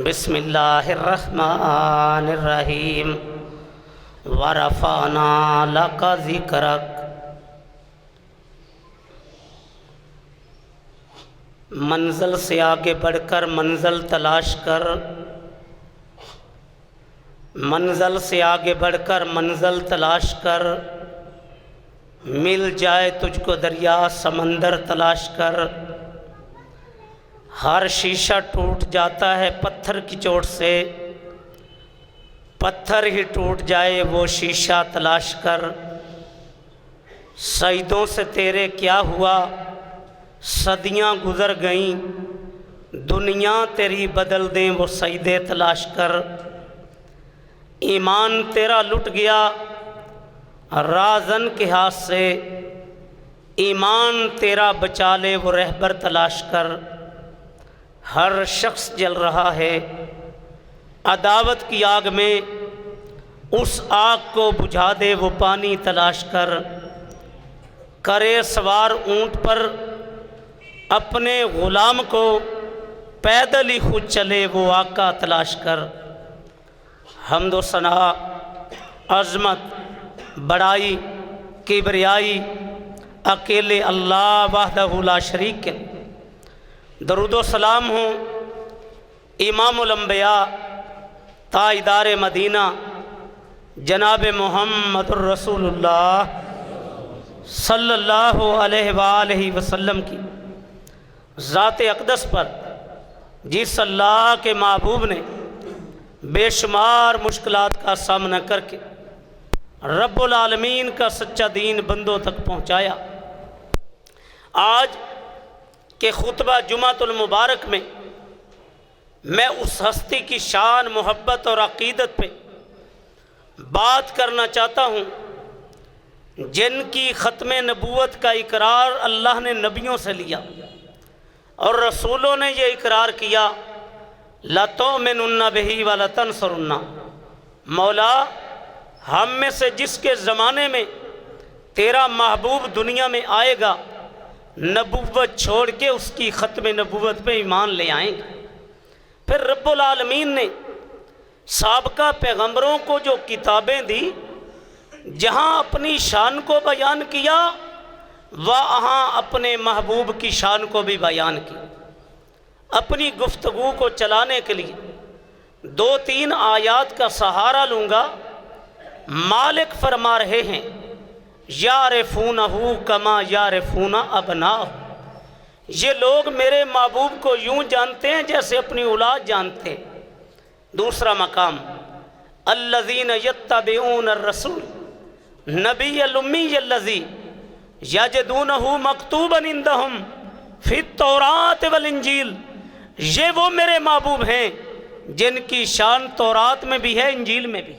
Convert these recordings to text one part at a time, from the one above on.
بسم اللہ الرحمن الرحیم ورفعنا لک ذکرک۔ منزل سے آگے بڑھ کر منزل تلاش کر، منزل سے آگے بڑھ کر منزل تلاش کر، مل جائے تجھ کو دریا سمندر تلاش کر۔ ہر شیشہ ٹوٹ جاتا ہے پتھر کی چوٹ سے، پتھر ہی ٹوٹ جائے وہ شیشہ تلاش کر۔ سجدوں سے تیرے کیا ہوا، صدیاں گزر گئیں، دنیا تیری بدل دیں وہ سجدے تلاش کر۔ ایمان تیرا لٹ گیا رازن کے ہاتھ سے، ایمان تیرا بچا لے وہ رہبر تلاش کر۔ ہر شخص جل رہا ہے عداوت کی آگ میں، اس آگ کو بجھا دے وہ پانی تلاش کر۔ کرے سوار اونٹ پر اپنے غلام کو، پیدل ہی خود چلے وہ آقا تلاش کر۔ حمد و ثنا، عظمت، بڑائی، کبریائی اکیلے اللہ وحدہ لا شریک کے۔ درود و سلام ہوں امام الانبیاء تاجدار مدینہ جناب محمد الرسول اللہ صلی اللہ علیہ وآلہ وسلم کی ذات اقدس پر، جس اللہ کے محبوب نے بے شمار مشکلات کا سامنا کر کے رب العالمین کا سچا دین بندوں تک پہنچایا۔ آج کہ خطبہ جمعۃ المبارک میں میں اس ہستی کی شان، محبت اور عقیدت پہ بات کرنا چاہتا ہوں جن کی ختم نبوت کا اقرار اللہ نے نبیوں سے لیا اور رسولوں نے یہ اقرار کیا، لَتُؤْمِنُنَّ بِهِ وَلَتَنْصُرُنَّ۔ مولا، ہم میں سے جس کے زمانے میں تیرا محبوب دنیا میں آئے گا، نبوت چھوڑ کے اس کی ختم نبوت پہ ایمان لے آئیں گے۔ پھر رب العالمین نے سابقہ پیغمبروں کو جو کتابیں دی، جہاں اپنی شان کو بیان کیا وہاں اپنے محبوب کی شان کو بھی بیان کی۔ اپنی گفتگو کو چلانے کے لیے 2-3 آیات کا سہارا لوں گا۔ مالک فرما رہے ہیں، یعرفونہ کما یعرفون ابناءہ۔ یہ لوگ میرے محبوب کو یوں جانتے ہیں جیسے اپنی اولاد جانتے ہیں۔ دوسرا مقام، الذین یتبعون الرسول نبی الامی الذی یجدونہ مکتوبا عندہم فی التوراۃ والانجیل۔ یہ وہ میرے محبوب ہیں جن کی شان تورات میں بھی ہے، انجیل میں بھی۔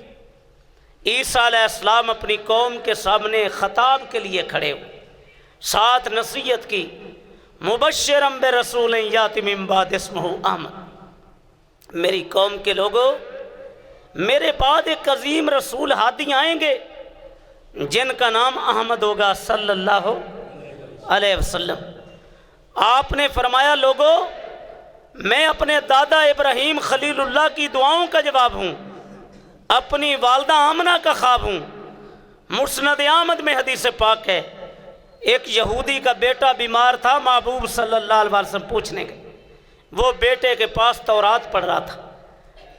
عیسیٰ علیہ السلام اپنی قوم کے سامنے خطاب کے لیے کھڑے ہوئے، ساتھ نصیحت کی، مبشرا برسول یاتی من بعد اسمہ احمد۔ میری قوم کے لوگوں، میرے بعد ایک عظیم رسول ہادی آئیں گے جن کا نام احمد ہوگا صلی اللہ علیہ وسلم۔ آپ نے فرمایا، لوگوں، میں اپنے دادا ابراہیم خلیل اللہ کی دعاؤں کا جواب ہوں، اپنی والدہ آمنہ کا خواب ہوں۔ مسند احمد میں حدیث پاک ہے، ایک یہودی کا بیٹا بیمار تھا، محبوب صلی اللہ علیہ وسلم پوچھنے گئے، وہ بیٹے کے پاس تورات پڑھ رہا تھا۔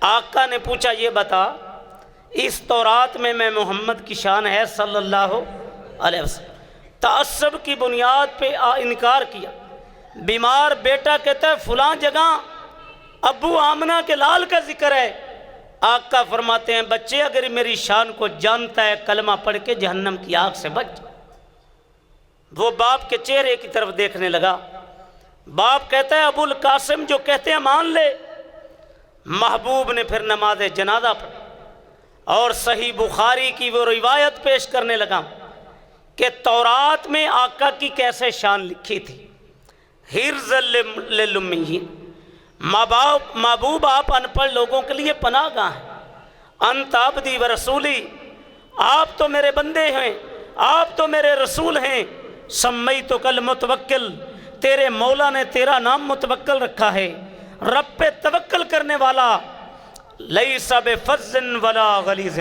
آقا نے پوچھا، یہ بتا اس تورات میں محمد کی شان ہے صلی اللہ علیہ وسلم؟ تعصب کی بنیاد پہ انکار کیا۔ بیمار بیٹا کہتا ہے، فلاں جگہ ابو آمنہ کے لال کا ذکر ہے۔ آقا فرماتے ہیں، بچے اگر میری شان کو جانتا ہے، کلمہ پڑھ کے جہنم کی آگ سے بچ۔ وہ باپ کے چہرے کی طرف دیکھنے لگا۔ باپ کہتا ہے، ابو القاسم جو کہتے ہیں مان لے۔ محبوب نے پھر نماز جنازہ پڑھی اور صحیح بخاری کی وہ روایت پیش کرنے لگا کہ تورات میں آقا کی کیسے شان لکھی تھی، حرز للأمیین۔ محبوب آپ ان پڑھ لوگوں کے لیے پناہ گاہ ہیں۔ انت عبدی و رسولی، آپ تو میرے بندے ہیں، آپ تو میرے رسول ہیں۔ سمیتک المتوکل، تیرے مولا نے تیرا نام متوکل رکھا ہے۔ رب پہ توکل کرنے کرنے والا لیس بفظ ولا غلیظ،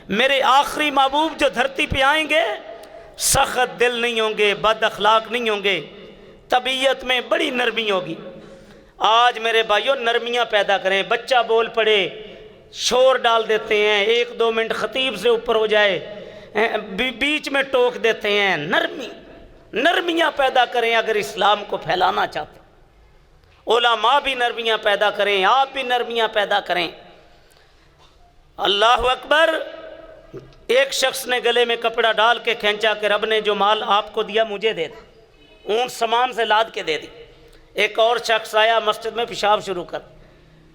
میرے آخری محبوب جو دھرتی پہ آئیں گے سخت دل نہیں ہوں گے، بد اخلاق نہیں ہوں گے، طبیعت میں بڑی نرمی ہوگی۔ آج میرے بھائیوں نرمیاں پیدا کریں، بچہ بول پڑے شور ڈال دیتے ہیں، 1-2 منٹ خطیب سے اوپر ہو جائے بیچ میں ٹوک دیتے ہیں۔ نرمیاں پیدا کریں اگر اسلام کو پھیلانا چاہتے ہیں۔ علماء بھی نرمیاں پیدا کریں، آپ بھی نرمیاں پیدا کریں۔ اللہ اکبر۔ ایک شخص نے گلے میں کپڑا ڈال کے کھینچا کہ رب نے جو مال آپ کو دیا مجھے دے دے، اونٹ سامان سے لاد کے دے دی۔ ایک اور شخص آیا مسجد میں پیشاب شروع کر،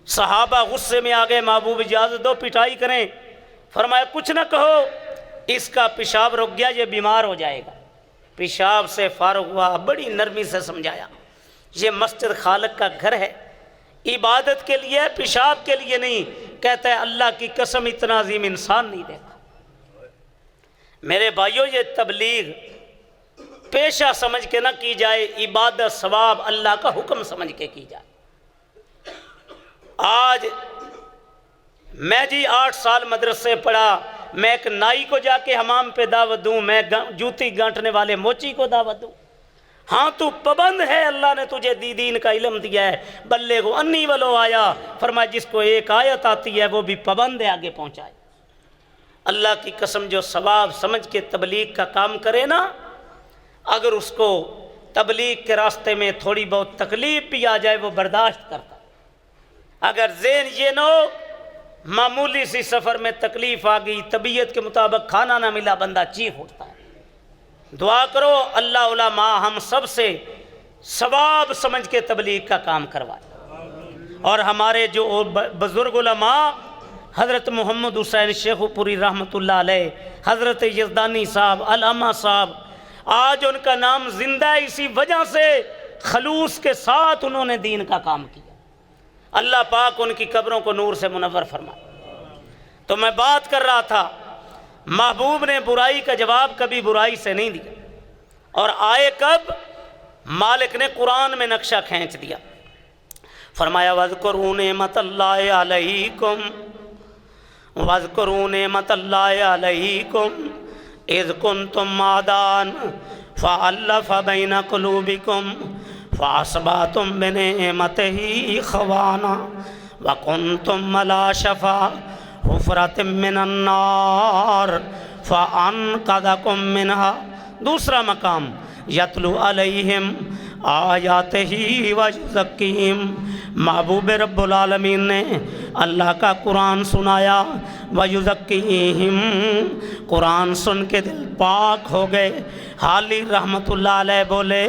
صحابہ غصے میں آ گئے، محبوب اجازت دو پٹائی کریں۔ فرمایا کچھ نہ کہو، اس کا پیشاب رک گیا، یہ بیمار ہو جائے گا۔ پیشاب سے فارغ ہوا، بڑی نرمی سے سمجھایا یہ مسجد خالق کا گھر ہے، عبادت کے لیے، پیشاب کے لیے نہیں۔ کہتا ہے اللہ کی قسم اتنا عظیم انسان نہیں دیکھا۔ میرے بھائیوں یہ تبلیغ پیشہ سمجھ کے نہ کی جائے، عبادت ثواب اللہ کا حکم سمجھ کے کی جائے۔ آج میں 8 سال مدرسے پڑھا، میں ایک نائی کو جا کے حمام پہ دعوت دوں، میں جوتی گانٹنے والے موچی کو دعوت دوں؟ ہاں تو پابند ہے، اللہ نے تجھے دین کا علم دیا ہے، بلغ انی ولو آیا، فرمایا جس کو ایک آیت آتی ہے وہ بھی پابند ہے آگے پہنچائے۔ اللہ کی قسم جو ثواب سمجھ کے تبلیغ کا کام کرے نا، اگر اس کو تبلیغ کے راستے میں تھوڑی بہت تکلیف بھی آ جائے وہ برداشت کرتا۔ اگر ذہن یہ نہ ہو معمولی سی سفر میں تکلیف آ گئی، طبیعت کے مطابق کھانا نہ ملا، بندہ چیخ اٹھتا ہے۔ دعا کرو اللہ علماء ہم سب سے ثواب سمجھ کے تبلیغ کا کام کروائے۔ اور ہمارے جو بزرگ علماء حضرت محمد حسین شیخ پوری رحمۃ اللہ علیہ، حضرت یزدانی صاحب، علامہ صاحب، آج ان کا نام زندہ ہے اسی وجہ سے خلوص کے ساتھ انہوں نے دین کا کام کیا۔ اللہ پاک ان کی قبروں کو نور سے منور فرمائے۔ تو میں بات کر رہا تھا، محبوب نے برائی کا جواب کبھی برائی سے نہیں دیا، اور آئے کب؟ مالک نے قرآن میں نقشہ کھینچ دیا، فرمایا وَاذْكُرُوا نِعْمَتَ اللَّهِ عَلَيْكُمْ وَاذْكُرُوا نِعْمَتَ اللَّهِ عَلَيْكُمْ اِذْ كُنْتُمْ أَعْدَاءً فَأَلَّفَ بَيْنَ قُلُوبِكُمْ فَأَصْبَحْتُمْ بِنِعْمَتِهِ إِخْوَانًا وَكُنْتُمْ عَلَىٰ شَفَا حُفْرَةٍ مِّنَ النَّارِ فَأَنْقَذَكُم مِّنْهَا۔ دوسرا مقام یتلو علیہم آیاتہ ویزکیہم، محبوب رب العالمین نے اللہ کا قرآن سنایا، ویزکیہم، قرآن سن کے دل پاک ہو گئے۔ حالی رحمت اللہ علیہ بولے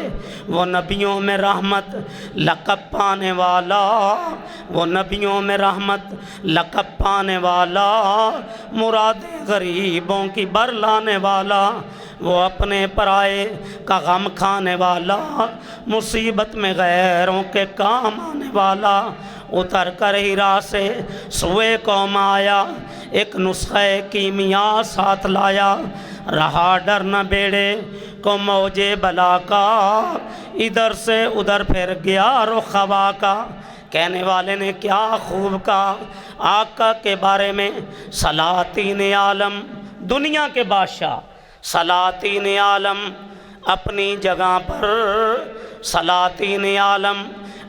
وہ نبیوں میں رحمت لقب پانے والا، وہ نبیوں میں رحمت لقب پانے والا، مراد غریبوں کی بر لانے والا، وہ اپنے پرائے کا غم کھانے والا، مصیبت میں غیروں کے کام آنے والا، اتر کر ہیرا سے سوئے قوم آیا، ایک نسخہ کیمیا ساتھ لایا، رہا ڈر نہ بیڑے کو موجے بلا کا، ادھر سے ادھر پھر گیا رخ ہوا کا۔ کہنے والے نے کیا خوب کہا آقا کے بارے میں، سلاطین عالم، دنیا کے بادشاہ، سلاطین عالم اپنی جگہ پر، سلاطین عالم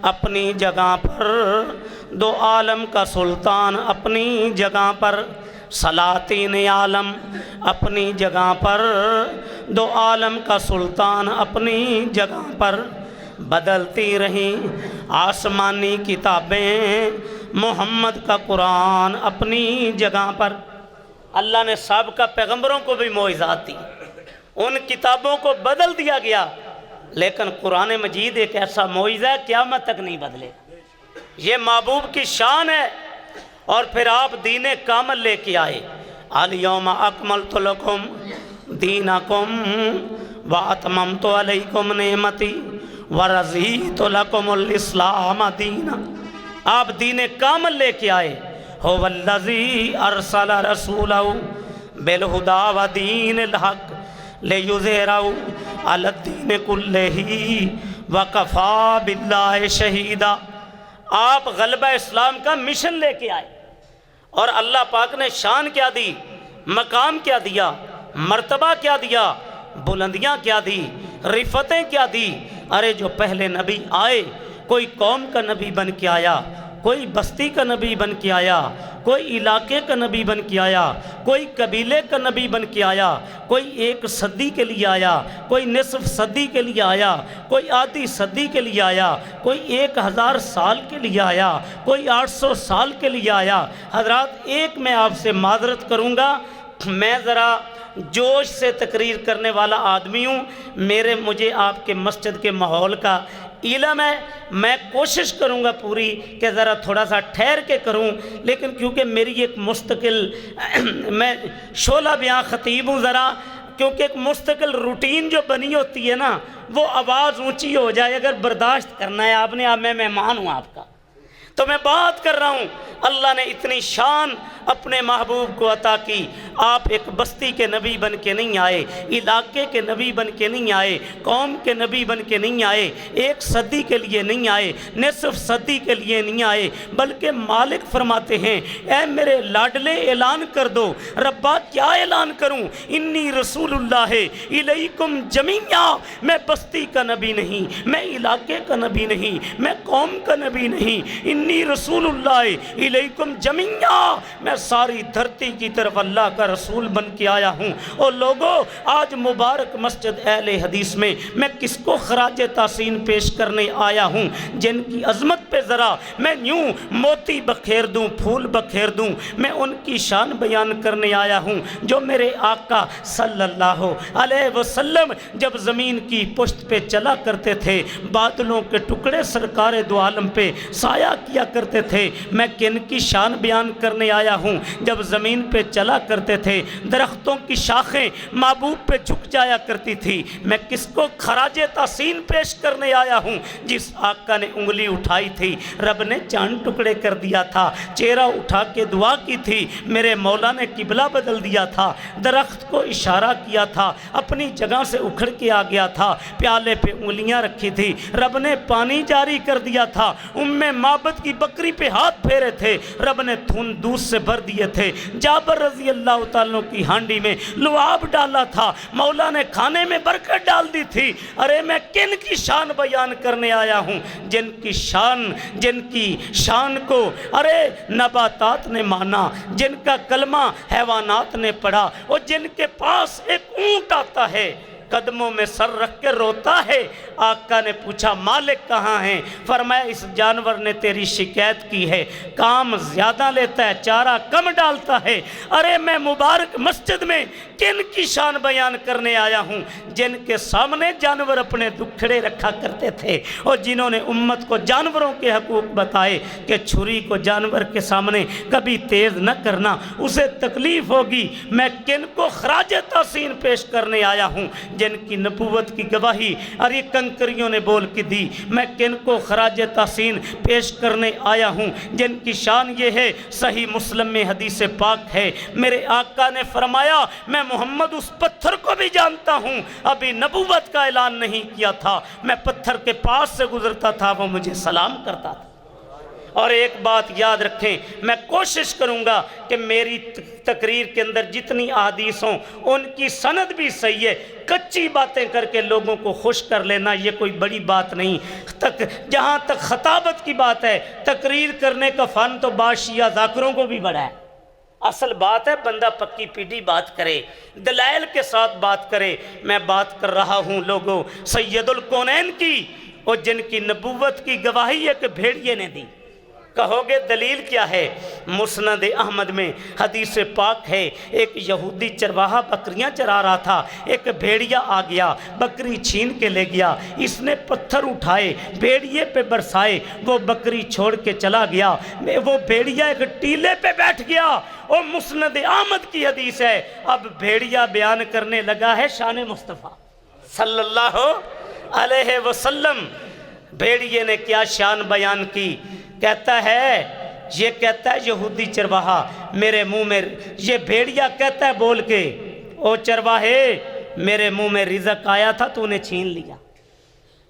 اپنی جگہ پر، دو عالم کا سلطان اپنی جگہ پر، سلاطین عالم اپنی جگہ پر، دو عالم کا سلطان اپنی جگہ پر، بدلتی رہیں آسمانی کتابیں، محمد کا قرآن اپنی جگہ پر۔ اللہ نے سابقہ پیغمبروں کو بھی معجزات دی، ان کتابوں کو بدل دیا گیا، لیکن قرآن مجید ایک ایسا معجزہ ہے قیامت تک نہیں بدلے۔ یہ محبوب کی شان ہے۔ اور پھر آپ دین کامل لے کے آئے، الیوم اکملت لکم دینکم واتممت علیکم نعمتی ورضیت لکم الاسلام دینا۔ آپ دین کامل لے کے آئے، هو الذی ارسل رسولہ بالہدی ودین الحق لیظہرہ علی الدین کلہ وکفی باللہ شہیدا۔ آپ غلبہ اسلام کا مشن لے کے آئے، اور اللہ پاک نے شان کیا دی، مقام کیا دیا، مرتبہ کیا دیا، بلندیاں کیا دی، رفتیں کیا دی۔ ارے جو پہلے نبی آئے، کوئی قوم کا نبی بن کے آیا، کوئی بستی کا نبی بن کے آیا، کوئی علاقے کا نبی بن کے آیا، کوئی قبیلے کا نبی بن کے آیا، کوئی 1 صدی کے لیے آیا، کوئی نصف صدی کے لیے آیا، کوئی آدھی صدی کے لیے آیا، کوئی 1000 سال کے لیے آیا، کوئی 800 سال کے لیے آیا۔ حضرات ایک میں آپ سے معذرت کروں گا، میں ذرا جوش سے تقریر کرنے والا آدمی ہوں، مجھے آپ کے مسجد کے ماحول کا علم ہے، میں کوشش کروں گا پوری کہ ذرا تھوڑا سا ٹھہر کے کروں، لیکن کیونکہ میری ایک مستقل میں شعلہ بیان خطیب ہوں، ذرا کیونکہ ایک مستقل روٹین جو بنی ہوتی ہے نا، وہ آواز اونچی ہو جائے، اگر برداشت کرنا ہے آپ نے، میں مہمان ہوں آپ کا، تو میں بات کر رہا ہوں۔ اللہ نے اتنی شان اپنے محبوب کو عطا کی۔ آپ ایک بستی کے نبی بن کے نہیں آئے، علاقے کے نبی بن کے نہیں آئے، قوم کے نبی بن کے نہیں آئے، 1 صدی کے لیے نہیں آئے، نصف صدی کے لیے نہیں آئے، بلکہ مالک فرماتے ہیں اے میرے لاڈلے اعلان کر دو۔ ربا کیا اعلان کروں؟ انی رسول اللہ الیکم جمیعا، میں بستی کا نبی نہیں، میں علاقے کا نبی نہیں، میں قوم کا نبی نہیں، انی رسول اللہ الیکم جمیعا، میں ساری دھرتی کی طرف اللہ کا رسول بن کے آیا ہوں۔ اور لوگوں، آج مبارک مسجد اہل حدیث میں میں کس کو خراج تحسین پیش کرنے آیا ہوں؟ جن کی عظمت پہ ذرا میں یوں موتی بکھیر دوں، پھول بکھیر دوں، میں ان کی شان بیان کرنے آیا ہوں، جو میرے آقا صلی اللہ علیہ وسلم جب زمین کی پشت پہ چلا کرتے تھے، بادلوں کے ٹکڑے سرکار دو عالم پہ سایہ کیا کرتے تھے۔ میں کن کی شان بیان کرنے آیا ہوں؟ جب زمین پہ چلا کرتے تھے، درختوں کی شاخیں محبوب پہ جھک جایا کرتی تھی۔ میں کس کو خراج تحسین پیش کرنے آیا ہوں؟ جس آقا نے انگلی اٹھائی تھی، رب نے چاند ٹکڑے کر دیا تھا، چہرہ اٹھا کے دعا کی تھی، میرے مولا نے قبلہ بدل دیا تھا، درخت کو اشارہ کیا تھا، اپنی جگہ سے اکھڑ کے آ گیا تھا، پیالے پہ انگلیاں رکھی تھی، رب نے پانی جاری کر دیا تھا، معبد کی بکری پہ ہاتھ پھیرے تھے، رب نے دودھ سے بھر دیے تھے، جابر رضی اللہ تعالیٰ کی ہانڈی میں لعاب ڈالا تھا، مولا نے کھانے میں برکت ڈال دی تھی۔ ارے میں کن کی شان بیان کرنے آیا ہوں؟ جن کی شان کو ارے نباتات نے مانا، جن کا کلمہ حیوانات نے پڑھا، اور جن کے پاس ایک اونٹ آتا ہے، قدموں میں سر رکھ کے روتا ہے۔ آقا نے پوچھا مالک کہاں ہیں؟ فرمایا اس جانور نے تیری شکایت کی ہے، کام زیادہ لیتا ہے، چارہ کم ڈالتا ہے۔ ارے میں مبارک مسجد میں کن کی شان بیان کرنے آیا ہوں؟ جن کے سامنے جانور اپنے دکھڑے رکھا کرتے تھے، اور جنہوں نے امت کو جانوروں کے حقوق بتائے کہ چھری کو جانور کے سامنے کبھی تیز نہ کرنا، اسے تکلیف ہوگی۔ میں کن کو خراج تحسین پیش کرنے آیا ہوں؟ جن کی نبوت کی گواہی اور یہ کنکریوں نے بول کے دی۔ میں کن کو خراج تحسین پیش کرنے آیا ہوں؟ جن کی شان یہ ہے، صحیح مسلم میں حدیث پاک ہے، میرے آقا نے فرمایا میں محمد اس پتھر کو بھی جانتا ہوں، ابھی نبوت کا اعلان نہیں کیا تھا، میں پتھر کے پاس سے گزرتا تھا، وہ مجھے سلام کرتا تھا۔ اور ایک بات یاد رکھیں، میں کوشش کروں گا کہ میری تقریر کے اندر جتنی احادیث ہوں ان کی سند بھی صحیح ہے۔ کچی باتیں کر کے لوگوں کو خوش کر لینا یہ کوئی بڑی بات نہیں۔ جہاں تک خطابت کی بات ہے، تقریر کرنے کا فن تو بادشاہ ذاکروں کو بھی بڑا ہے۔ اصل بات ہے بندہ پکی پیٹی بات کرے، دلائل کے ساتھ بات کرے۔ میں بات کر رہا ہوں لوگوں سید الکونین کی، اور جن کی نبوت کی گواہی ایک بھیڑیے نے دی۔ کہو گے دلیل کیا ہے؟ مسند احمد میں حدیث پاک ہے، ایک یہودی چرواہا بکریاں چرا رہا تھا، ایک بھیڑیا آ گیا، بکری چھین کے لے گیا، اس نے پتھر اٹھائے بھیڑیے پہ برسائے، وہ بکری چھوڑ کے چلا گیا، وہ بھیڑیا ایک ٹیلے پہ بیٹھ گیا۔ اور مسند احمد کی حدیث ہے، اب بھیڑیا بیان کرنے لگا ہے شان مصطفیٰ صلی اللہ علیہ وسلم۔ بھیڑیے نے کیا شان بیان کی؟ کہتا ہے یہودی چرواہا میرے منہ میں، یہ بھیڑیا کہتا ہے بول کے، او چرواہے میرے منہ میں رزق آیا تھا تو نے چھین لیا۔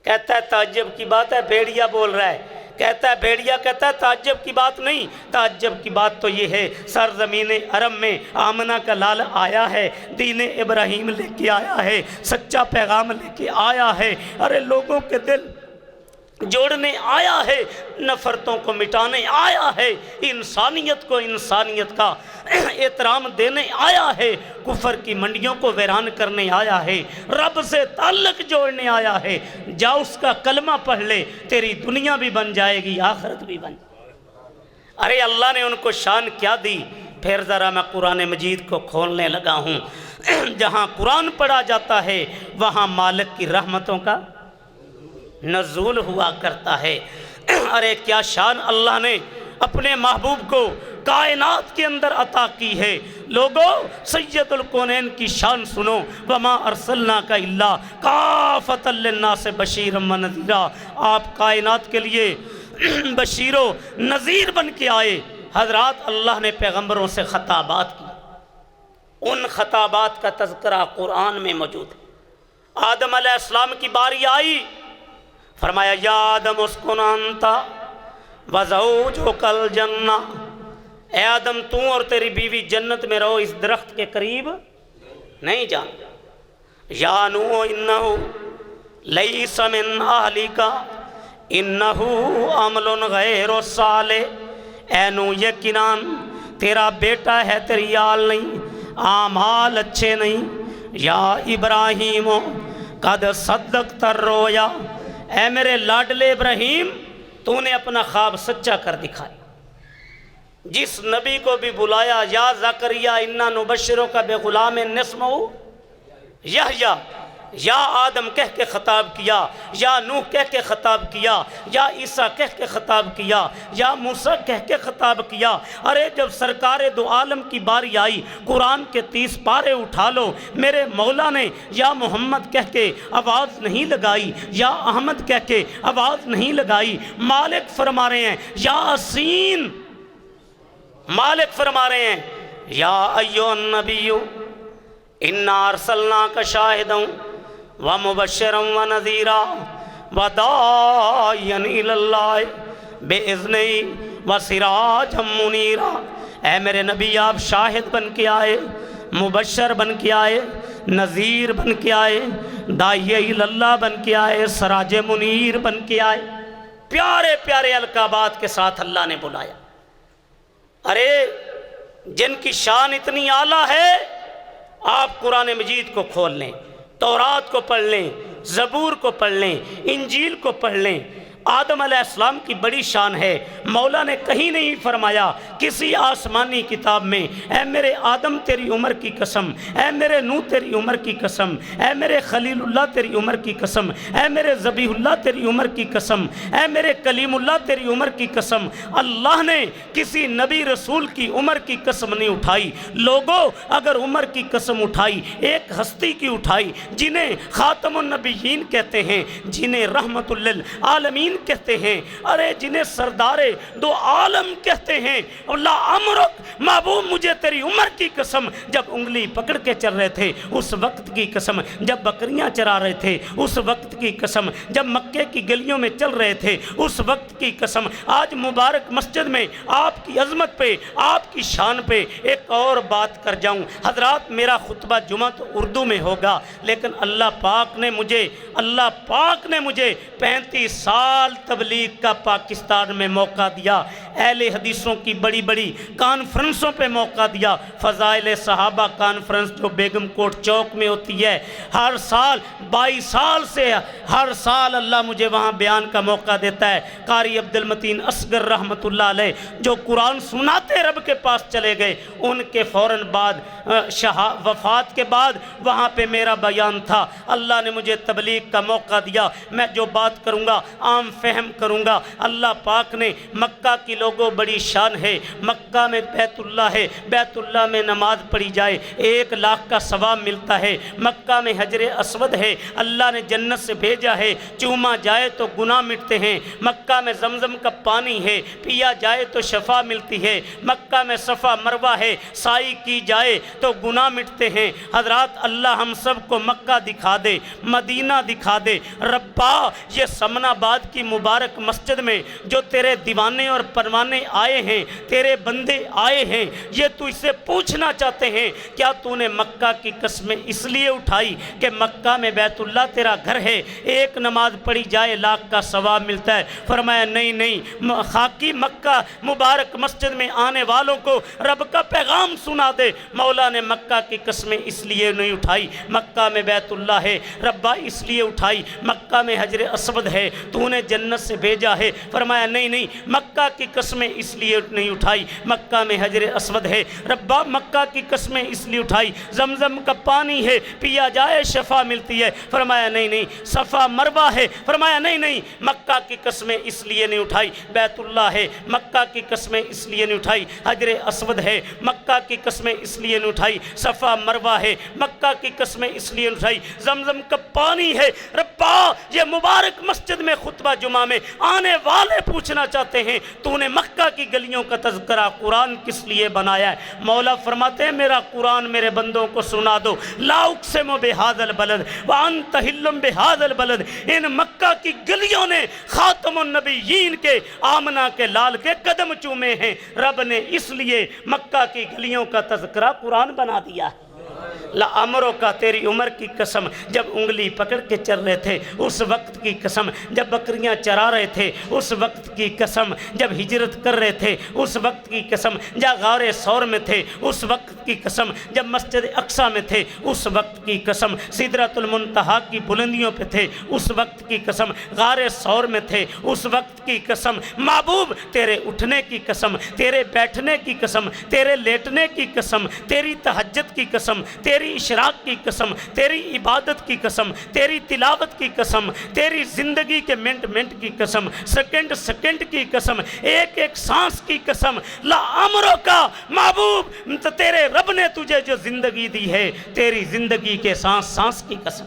کہتا ہے تعجب کی بات ہے، بھیڑیا بول رہا ہے، کہتا ہے بھیڑیا کہتا ہے تعجب کی بات نہیں، تعجب کی بات تو یہ ہے سرزمین عرب میں آمنہ کا لال آیا ہے، دین ابراہیم لے کے آیا ہے، سچا پیغام لے کے آیا ہے، ارے لوگوں کے دل جوڑنے آیا ہے، نفرتوں کو مٹانے آیا ہے، انسانیت کو انسانیت کا احترام دینے آیا ہے، کفر کی منڈیوں کو ویران کرنے آیا ہے، رب سے تعلق جوڑنے آیا ہے۔ جا اس کا کلمہ پڑھ لے، تیری دنیا بھی بن جائے گی، آخرت بھی بن جائے گی۔ ارے اللہ نے ان کو شان کیا دی۔ پھر ذرا میں قرآن مجید کو کھولنے لگا ہوں، جہاں قرآن پڑھا جاتا ہے وہاں مالک کی رحمتوں کا نزول ہوا کرتا ہے۔ ارے کیا شان اللہ نے اپنے محبوب کو کائنات کے اندر عطا کی ہے۔ لوگوں سید الکونین کی شان سنو، وما ارسلناک الا کافۃ للناس بشیرا ونذیرا، آپ کائنات کے لیے بشیر و نذیر بن کے آئے۔ حضرات اللہ نے پیغمبروں سے خطابات کی، ان خطابات کا تذکرہ قرآن میں موجود ہے۔ آدم علیہ السلام کی باری آئی، فرمایا یا آدم اسکن انت وزوجک الجنہ، اے آدم تو اور تیری بیوی جنت میں رہو، اس درخت کے قریب نہیں جانا۔ یا نوح انہو لیس من اہلک انہو عمل غیر صالح، اے نوح یقیناً تیرا بیٹا ہے، تیری آل نہیں، اعمال اچھے نہیں۔ یا ابراہیم قد صدقت الرؤیا، اے میرے لاڈلے ابراہیم تو نے اپنا خواب سچا کر دکھایا۔ جس نبی کو بھی بلایا یا زکریا انا نبشرک بغلام اسمہ یحییٰ، یا آدم کہہ کے خطاب کیا، یا نوح کہہ کے خطاب کیا، یا عیسیٰ کہہ کے خطاب کیا، یا موسیٰ کہہ کے خطاب کیا۔ ارے جب سرکار دو عالم کی باری آئی، قرآن کے 30 پارے اٹھا لو، میرے مولا نے یا محمد کہہ کے آواز نہیں لگائی، یا احمد کہہ کے آواز نہیں لگائی۔ مالک فرما رہے ہیں یاسین، مالک فرما رہے ہیں یا ایھا النبی انا ارسلناک شاہدا ومبشرا ونذیرا وداعیا الی اللہ باذنہ وسراجا منیرا، اے میرے نبی آپ شاہد بن کے آئے، مبشر بن کے آئے، نذیر بن کے آئے، داعی الی اللہ بن کے آئے، سراج منیر بن کے آئے۔ پیارے پیارے القابات کے ساتھ اللہ نے بلایا۔ ارے جن کی شان اتنی اعلیٰ ہے، آپ قرآن مجید کو کھول لیں، تورات کو پڑھ لیں، زبور کو پڑھ لیں، انجیل کو پڑھ لیں۔ آدم علیہ السلام کی بڑی شان ہے، مولا نے کہیں نہیں فرمایا کسی آسمانی کتاب میں اے میرے آدم تیری عمر کی قسم، اے میرے نوح تیری عمر کی قسم، اے میرے خلیل اللہ تیری عمر کی قسم، اے میرے ذبیح اللہ تیری عمر کی قسم، اے میرے کلیم اللہ تیری عمر کی قسم۔ اللہ نے کسی نبی رسول کی عمر کی قسم نہیں اٹھائی۔ لوگوں اگر عمر کی قسم اٹھائی، ایک ہستی کی اٹھائی جنہیں خاتم النبیین کہتے ہیں، جنہیں رحمت للعالمین کہتے ہیں، ارے جنہیں سردار دو عالم کہتے ہیں۔ اللہ امرک، محبوب مجھے تیری عمر کی قسم، جب انگلی پکڑ کے چل رہے تھے اس وقت کی قسم، جب بکریاں چرا رہے تھے اس وقت کی قسم، جب مکے کی گلیوں میں چل رہے تھے اس وقت کی قسم۔ آج مبارک مسجد میں آپ کی عظمت پہ، آپ کی شان پہ ایک اور بات کر جاؤں۔ حضرات میرا خطبہ جمعہ تو اردو میں ہوگا، لیکن اللہ پاک نے مجھے 35 سال تبلیغ کا پاکستان میں موقع دیا، اہل حدیثوں کی بڑی بڑی کانفرنسوں پہ موقع دیا۔ فضائل صحابہ کانفرنس جو بیگم کوٹ چوک میں ہوتی ہے، ہر سال 22 سال سے ہر سال اللہ مجھے وہاں بیان کا موقع دیتا ہے۔ قاری عبد المتین اصغر رحمۃ اللہ علیہ جو قرآن سناتے رب کے پاس چلے گئے، ان کے فوراً بعد وفات کے بعد وہاں پہ میرا بیان تھا۔ اللہ نے مجھے تبلیغ کا موقع دیا، میں جو بات کروں گا عام فہم کروں گا۔ اللہ پاک نے مکہ کی لوگوں بڑی شان ہے، مکہ میں بیت اللہ ہے، بیت اللہ میں نماز پڑھی جائے 1,00,000 کا ثواب ملتا ہے، مکہ میں حجر اسود ہے، اللہ نے جنت سے بھیجا ہے، چوما جائے تو گناہ مٹتے ہیں، مکہ میں زمزم کا پانی ہے، پیا جائے تو شفا ملتی ہے، مکہ میں صفا مروہ ہے، سائی کی جائے تو گناہ مٹتے ہیں۔ حضرات اللہ ہم سب کو مکہ دکھا دے، مدینہ دکھا دے۔ ربا یہ سمن آباد کی مبارک مسجد میں جو تیرے دیوانے اور پروانے آئے ہیں، تیرے بندے آئے ہیں، یہ تو اسے پوچھنا چاہتے ہیں کیا تو نے مکہ کی قسمیں اس لیے اٹھائی کہ مکہ میں بیت اللہ تیرا گھر ہے، ایک نماز پڑھی جائے 1,00,000 کا ثواب ملتا ہے؟ فرمایا نہیں، خاکی مکہ مبارک مسجد میں آنے والوں کو رب کا پیغام سنا دے، مولا نے مکہ کی قسمیں اس لیے نہیں اٹھائی، مکہ میں بیت اللہ ہے ربا اس لیے اٹھائی، مکہ میں حجر اسود ہے تو نے جنت سے بھیجا ہے۔ فرمایا نہیں، مکہ کی قسمیں اس لیے نہیں اٹھائی، مکہ میں حجر اسود ہے ربا مکہ کی قسمیں اس لیے اٹھائی، زمزم کا پانی ہے پیا جائے شفا ملتی ہے۔ فرمایا نہیں، صفا مروہ ہے۔ فرمایا نہیں، مکہ کی قسمیں اس لیے نہیں اٹھائی، بیت اللہ ہے مکہ کی قسمیں اس لیے نہیں اٹھائی، حجر اسود ہے مکہ کی قسمیں اس لیے نہیں اٹھائی، صفا مروہ ہے مکہ کی قسمیں اس لیے نہیں اٹھائی، زمزم کا پانی ہے ربا یہ مبارک مسجد میں خطبہ جمعہ میں آنے والے پوچھنا چاہتے ہیں تو نے مکہ کی گلیوں کا تذکرہ قرآن کس لیے بنایا ہے؟ مولا فرماتے ہیں میرا قرآن میرے بندوں کو سنا دو، لا اقسم بہذا البلد وانت حل بہذا البلد، ان مکہ کی گلیوں نے خاتم النبیین کے آمنہ کے لال کے قدم چومے ہیں، رب نے اس لیے مکہ کی گلیوں کا تذکرہ قرآن بنا دیا ہے۔ لعمروں کا تیری عمر کی قسم، جب انگلی پکڑ کے چل رہے تھے اس وقت کی قسم، جب بکریاں چرا رہے تھے اس وقت کی قسم، جب ہجرت کر رہے تھے اس وقت کی قسم، جب غار ثور میں تھے اس وقت کی قسم، جب مسجد اقصی میں تھے اس وقت کی قسم، سدرۃ المنتہا کی بلندیوں پہ تھے اس وقت کی قسم، غار ثور میں تھے اس وقت کی قسم، محبوب تیرے اٹھنے کی قسم، تیرے بیٹھنے کی قسم، تیرے لیٹنے کی قسم، تیری تہجد کی قسم، تیری اشراق کی قسم، تیری عبادت کی قسم، تیری تلاوت کی قسم، تیری زندگی کے منٹ منٹ کی قسم، سیکنڈ سیکنڈ کی قسم، ایک ایک سانس کی قسم، لعمروں کا محبوب تیرے رب نے تجھے جو زندگی دی ہے تیری زندگی کے سانس سانس کی قسم۔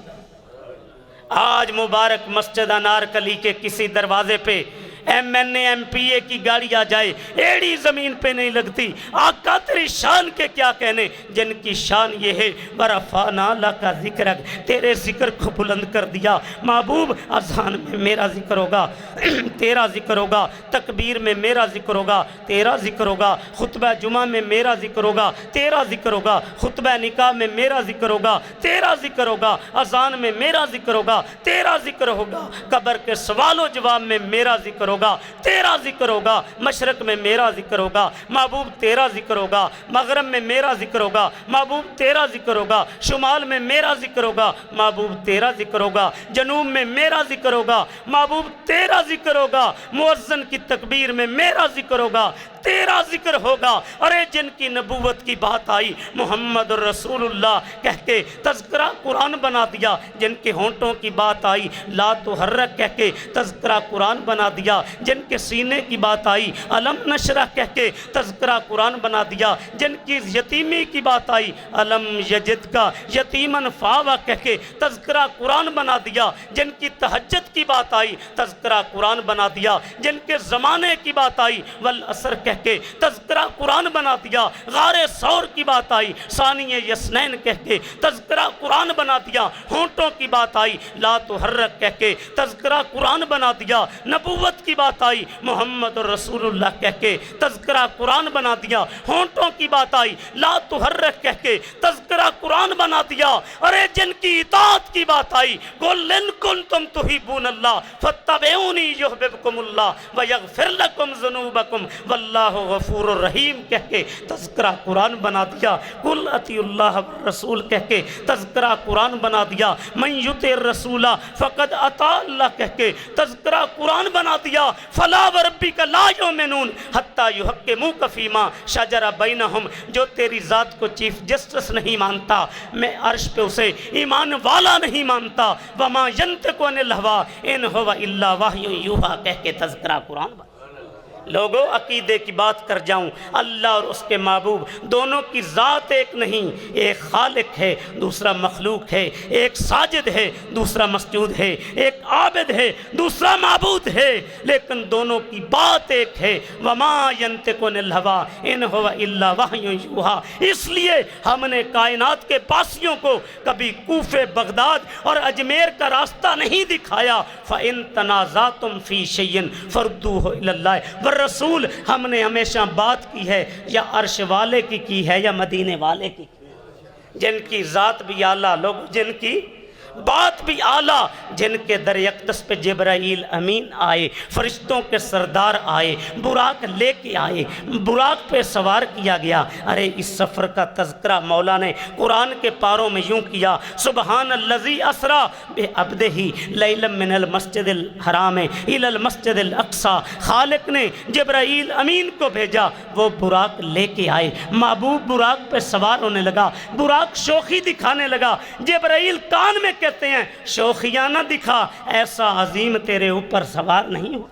آج مبارک مسجد انارکلی کے کسی دروازے پہ MNA MPA کی گاڑی آ جائے ایڑی زمین پہ نہیں لگتی، آقا تیری شان کے کیا کہنے، جن کی شان یہ ہے ورفعنا لک ذکرک، تیرے ذکر کو بلند کر دیا۔ محبوب اذان میں میرا ذکر ہوگا تیرا ذکر ہوگا، تکبیر میں میرا ذکر ہوگا تیرا ذکر ہوگا، خطبہ جمعہ میں میرا ذکر ہوگا تیرا ذکر ہوگا، خطبہ نکاح میں میرا ذکر ہوگا تیرا ذکر ہوگا، اذان میں میرا ذکر ہوگا تیرا ذکر ہوگا، قبر کے سوال و جواب میں میرا ذکر ہوگا تیرا ذکر ہوگا، مشرق میں میرا ذکر ہوگا محبوب تیرا ذکر ہوگا، مغرب میں میرا ذکر ہوگا محبوب تیرا ذکر ہوگا، شمال میں میرا ذکر ہوگا محبوب تیرا ذکر ہوگا، جنوب میں میرا ذکر ہوگا محبوب تیرا ذکر ہوگا، مؤذن کی تکبیر میں میرا ذکر ہوگا تیرا ذکر ہوگا۔ ارے جن کی نبوت کی بات آئی محمد رسول اللہ کہہ کے تذکرہ قرآن بنا دیا، جن کے ہونٹوں کی بات آئی لا تحرک کہہ کے تذکرہ قرآن بنا دیا، جن کے سینے کی بات آئی علم نشرح کہہ کے تذکرہ قرآن بنا دیا، جن کی یتیمی کی بات آئی علم یجد کا یتیمن فاوا کہہ کے تذکرہ قرآن بنا دیا، جن کی تہجد کی بات آئی تذکرہ قرآن بنا دیا، جن کے زمانے کی بات آئی والعصر کہہ کے تذکرہ قرآن بنا دیا، غار ثور کی بات آئی ثانی یسنین کہہ کے تذکرہ قرآن بنا دیا، ہونٹوں کی بات آئی لا تحرک کہہ کے تذکرہ قرآن بنا دیا، نبوت کی بات آئی محمد رسول اللہ کہہ کے تذکرہ قرآن بنا دیا، ہونٹوں کی بات آئی لا تحرک کہہ کے تذکرہ قرآن بنا دیا۔ ارے جن کی اطاعت کی بات آئی قل ان کنتم تحبون اللہ فاتبعونی یحببکم اللہ ویغفر لکم ذنوبکم واللہ غفور الرحیم کہہ کے تذکرہ قرآن بنا دیا، قل اطیعوا اللہ والرسول کہہ کے تذکرہ قرآن بنا دیا، من یطع الرسول فقد اطاع اللہ کہہ کے تذکرہ قرآن بنا دیا، فلا وربک لا یؤمنون حتی یحکموک فیما شجر بینہم، جو تیری ذات کو چیف جسٹس نہیں مانتا میں عرش پہ اسے ایمان والا نہیں مانتا، وما ینطق عن الہویٰ ان ہوا الا وحی یوحیٰ کہہ کے تذکرہ قرآن بنا لوگوں عقیدے کی بات کر جاؤں، اللہ اور اس کے محبوب دونوں کی ذات ایک نہیں، ایک خالق ہے دوسرا مخلوق ہے، ایک ساجد ہے دوسرا مسجود ہے، ایک عابد ہے دوسرا معبود ہے، لیکن دونوں کی بات ایک ہے۔ وَمَا يَنْتِقُ عَنِ الْهَوَىٰ إِنْ هُوَ إِلَّا وَحْيٌ يُوحَىٰ۔ اس لیے ہم نے کائنات کے باسیوں کو کبھی کوفے، بغداد اور اجمیر کا راستہ نہیں دکھایا۔ فَإِن تَنَازَعْتُمْ فِي شَيْءٍ فَرُدُّوهُ إِلَى اللَّهِ وَالرَّسُولِ۔ ہم نے ہمیشہ بات کی ہے یا عرش والے کی ہے یا مدینے والے کی ہے، جن کی ذات بھی اعلیٰ، لوگ جن کی بات بھی اعلیٰ، جن کے در اقدس پہ جبرائیل امین آئے، فرشتوں کے سردار آئے، براق لے کے آئے، براق پہ سوار کیا گیا۔ ارے اس سفر کا تذکرہ مولا نے قرآن کے پاروں میں یوں کیا، سبحان الذی اسریٰ بعبدہ لیلا من المسجد الحرام الی المسجد الاقصیٰ۔ خالق نے جبرائیل امین کو بھیجا، وہ براق لے کے آئے، محبوب براق پہ سوار ہونے لگا، براق شوخی دکھانے لگا۔ جبرائیل کان میں کہتے ہیں شوخیاں نہ دکھا، ایسا عظیم تیرے اوپر سوار نہیں ہوا۔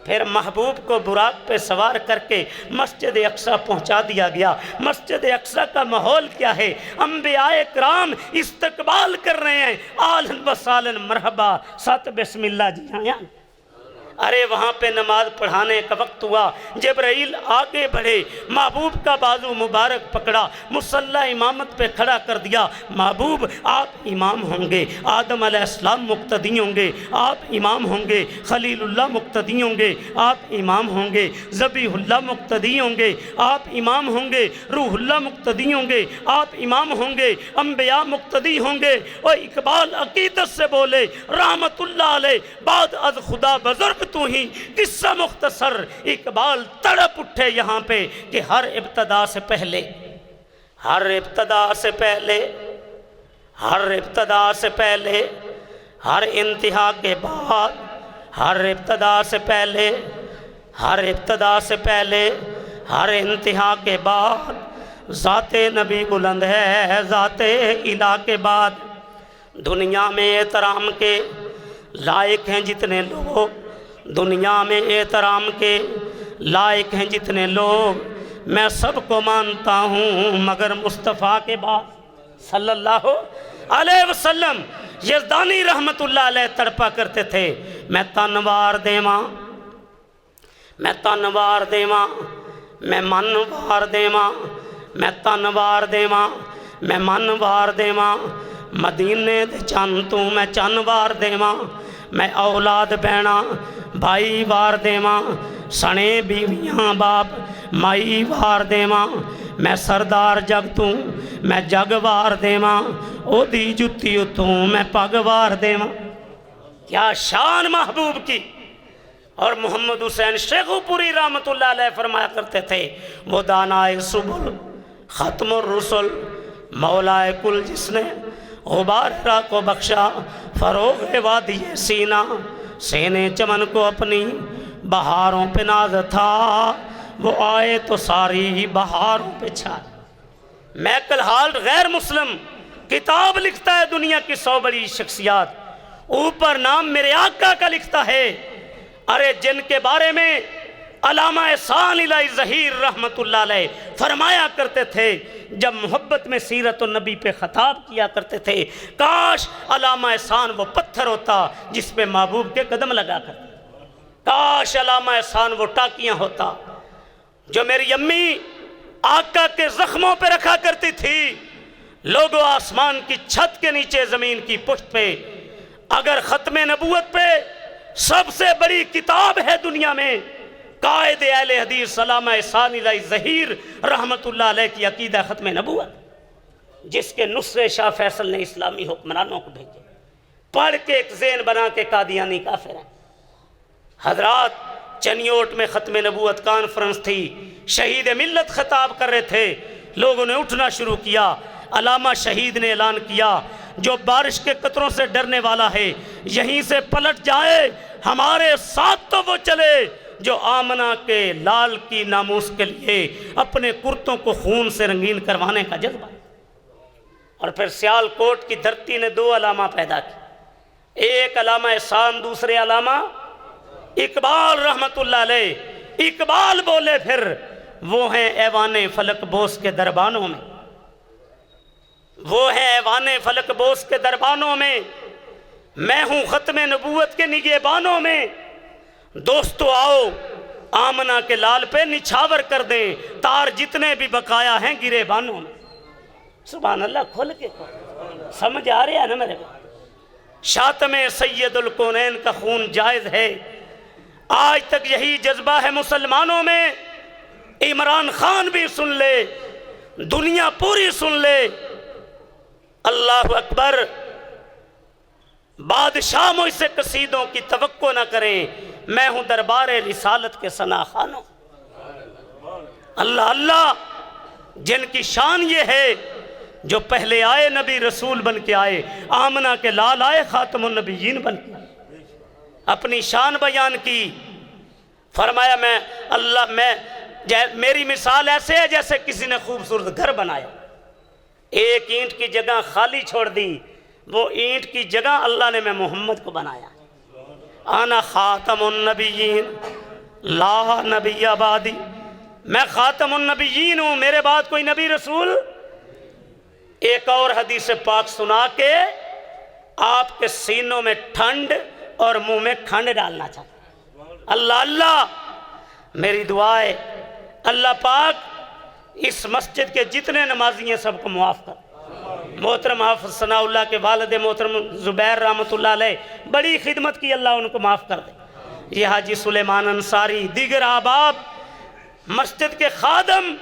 پھر محبوب کو براق پہ سوار کر کے مسجد اقصیٰ پہنچا دیا گیا۔ مسجد اقصیٰ کا ماحول کیا ہے؟ انبیاء کرام استقبال کر رہے ہیں، آہلاً و سہلاً مرحبا، ساتھ بسم اللہ جی آیا۔ ارے وہاں پہ نماز پڑھانے کا وقت ہوا، جبرائیل آگے بڑھے، محبوب کا بازو مبارک پکڑا، مصلی امامت پہ کھڑا کر دیا۔ محبوب آپ امام ہوں گے، آدم علیہ السلام مقتدی ہوں گے، آپ امام ہوں گے، خلیل اللہ مقتدی ہوں گے، آپ امام ہوں گے، ذبیح اللہ مقتدی ہوں گے، آپ امام ہوں گے، روح اللہ مقتدی ہوں گے، آپ امام ہوں گے، انبیاء مقتدی ہوں گے۔ اور اقبال عقیدت سے بولے رحمت اللہ علیہ، بعد از خدا بزرگ تو ہی قصہ مختصر۔ اقبال تڑپ اٹھے یہاں پہ کہ ہر ابتدا سے پہلے، ہر ابتدا سے پہلے، ہر ابتدا سے پہلے، ہر انتہا کے بعد، ہر ابتدا سے پہلے، ہر ابتدا سے پہلے، ہر انتہا کے بعد، ذات نبی بلند ہے ذات الہ کے بعد۔ دنیا میں احترام کے لائق ہیں جتنے لوگ، دنیا میں احترام کے لائق ہیں جتنے لوگ، میں سب کو مانتا ہوں مگر مصطفیٰ کے بعد صلی اللہ علیہ وسلم۔ یزدانی رحمت اللہ علیہ تڑپا کرتے تھے، میں تنوار دیواں، میں تنوار دیواں، میں منوار دیواں، میں تنوار دیواں، میں منوار دیواں، مدینے دے چن تو میں چنوار دیواں، میں اولاد بہنا بھائی وار دیواں، سنے بیویاں باپ مائی وار دیواں، میں سردار جگ توں میں جگ وار دیواں، او دی جتی اتوں میں پگ وار دیواں۔ کیا شان محبوب کی! اور محمد حسین شیخو پوری رحمت اللہ علیہ فرمایا کرتے تھے، وہ دانائے سبل ختم الرسل مولائے کل، جس نے غبار را کو بخشا فروغ وادی سینہ، سینے چمن کو اپنی بہاروں پہ ناز تھا، وہ آئے تو ساری بہاروں پہ چھائے۔ میکل ہالٹ غیر مسلم کتاب لکھتا ہے دنیا کی 100 بڑی شخصیات، اوپر نام میرے آقا کا لکھتا ہے۔ ارے جن کے بارے میں علامہ احسان الہی ظہیر رحمت اللہ علیہ فرمایا کرتے تھے، جب محبت میں سیرت النبی پہ خطاب کیا کرتے تھے، کاش علامہ احسان وہ پتھر ہوتا جس پہ محبوب کے قدم لگا کرتے، کاش علامہ احسان وہ ٹاکیاں ہوتا جو میری امی آقا کے زخموں پہ رکھا کرتی تھی۔ لوگوں آسمان کی چھت کے نیچے زمین کی پشت پہ، اگر ختم نبوت پہ سب سے بڑی کتاب ہے دنیا میں، قائد اہل حدیث علامہ احسان الہی ظہیر رحمت اللہ علیہ کی عقیدہ ختم نبوت، جس کے نصرے شاہ فیصل نے اسلامی حکمرانوں کو بھیجے، پڑھ کے ایک ذہن بنا کے قادیانی کافر ہیں۔ حضرات چنیوٹ میں ختم نبوت کانفرنس تھی، شہید ملت خطاب کر رہے تھے، لوگوں نے اٹھنا شروع کیا۔ علامہ شہید نے اعلان کیا، جو بارش کے قطروں سے ڈرنے والا ہے یہیں سے پلٹ جائے، ہمارے ساتھ تو وہ چلے جو آمنہ کے لال کی ناموس کے لیے اپنے کرتوں کو خون سے رنگین کروانے کا جذبہ۔ اور پھر سیال کوٹ کی دھرتی نے 2 علامہ پیدا کی، ایک علامہ احسان، دوسرے علامہ اقبال رحمت اللہ علیہ۔ اقبال بولے پھر وہ ہیں ایوان فلک بوس کے دربانوں میں، وہ ہیں ایوان فلک بوس کے دربانوں میں، میں ہوں ختم نبوت کے نگہبانوں میں، دوستو آؤ آمنہ کے لال پہ نچھاور کر دیں، تار جتنے بھی بقایا ہیں گرے بانوں میں۔ سبحان اللہ، کھول کے سمجھ آ رہا ہے نا میرے کو؟ شاتم سید الکونین کا خون جائز ہے، آج تک یہی جذبہ ہے مسلمانوں میں۔ عمران خان بھی سن لے، دنیا پوری سن لے، اللہ اکبر، بادشاہ مجھ سے قصیدوں کی توقع نہ کریں، میں ہوں دربار رسالت کے ثنا خوانوں۔ اللہ اللہ، جن کی شان یہ ہے جو پہلے آئے نبی رسول بن کے آئے، آمنہ کے لال آئے خاتم النبیین بن کے آئے، اپنی شان بیان کی، فرمایا میں میری مثال ایسے ہے جیسے کسی نے خوبصورت گھر بنایا، ایک اینٹ کی جگہ خالی چھوڑ دی، وہ اینٹ کی جگہ اللہ نے میں محمد کو بنایا۔ انا خاتم النبیین لا نبی بعدی، میں خاتم النبیین ہوں، میرے بعد کوئی نبی رسول۔ ایک اور حدیث پاک سنا کے آپ کے سینوں میں ٹھنڈ اور منہ میں کھنڈ ڈالنا چاہتا۔ اللہ اللہ، میری دعا ہے اللہ پاک اس مسجد کے جتنے نمازی ہیں سب کو معاف کر۔ محترم حافظ ثناء اللہ کے والد محترم زبیر رحمۃ اللہ علیہ بڑی خدمت کی، اللہ ان کو معاف کر دے۔ یہ حاجی سلیمان انصاری، دیگر احباب، مسجد کے خادم،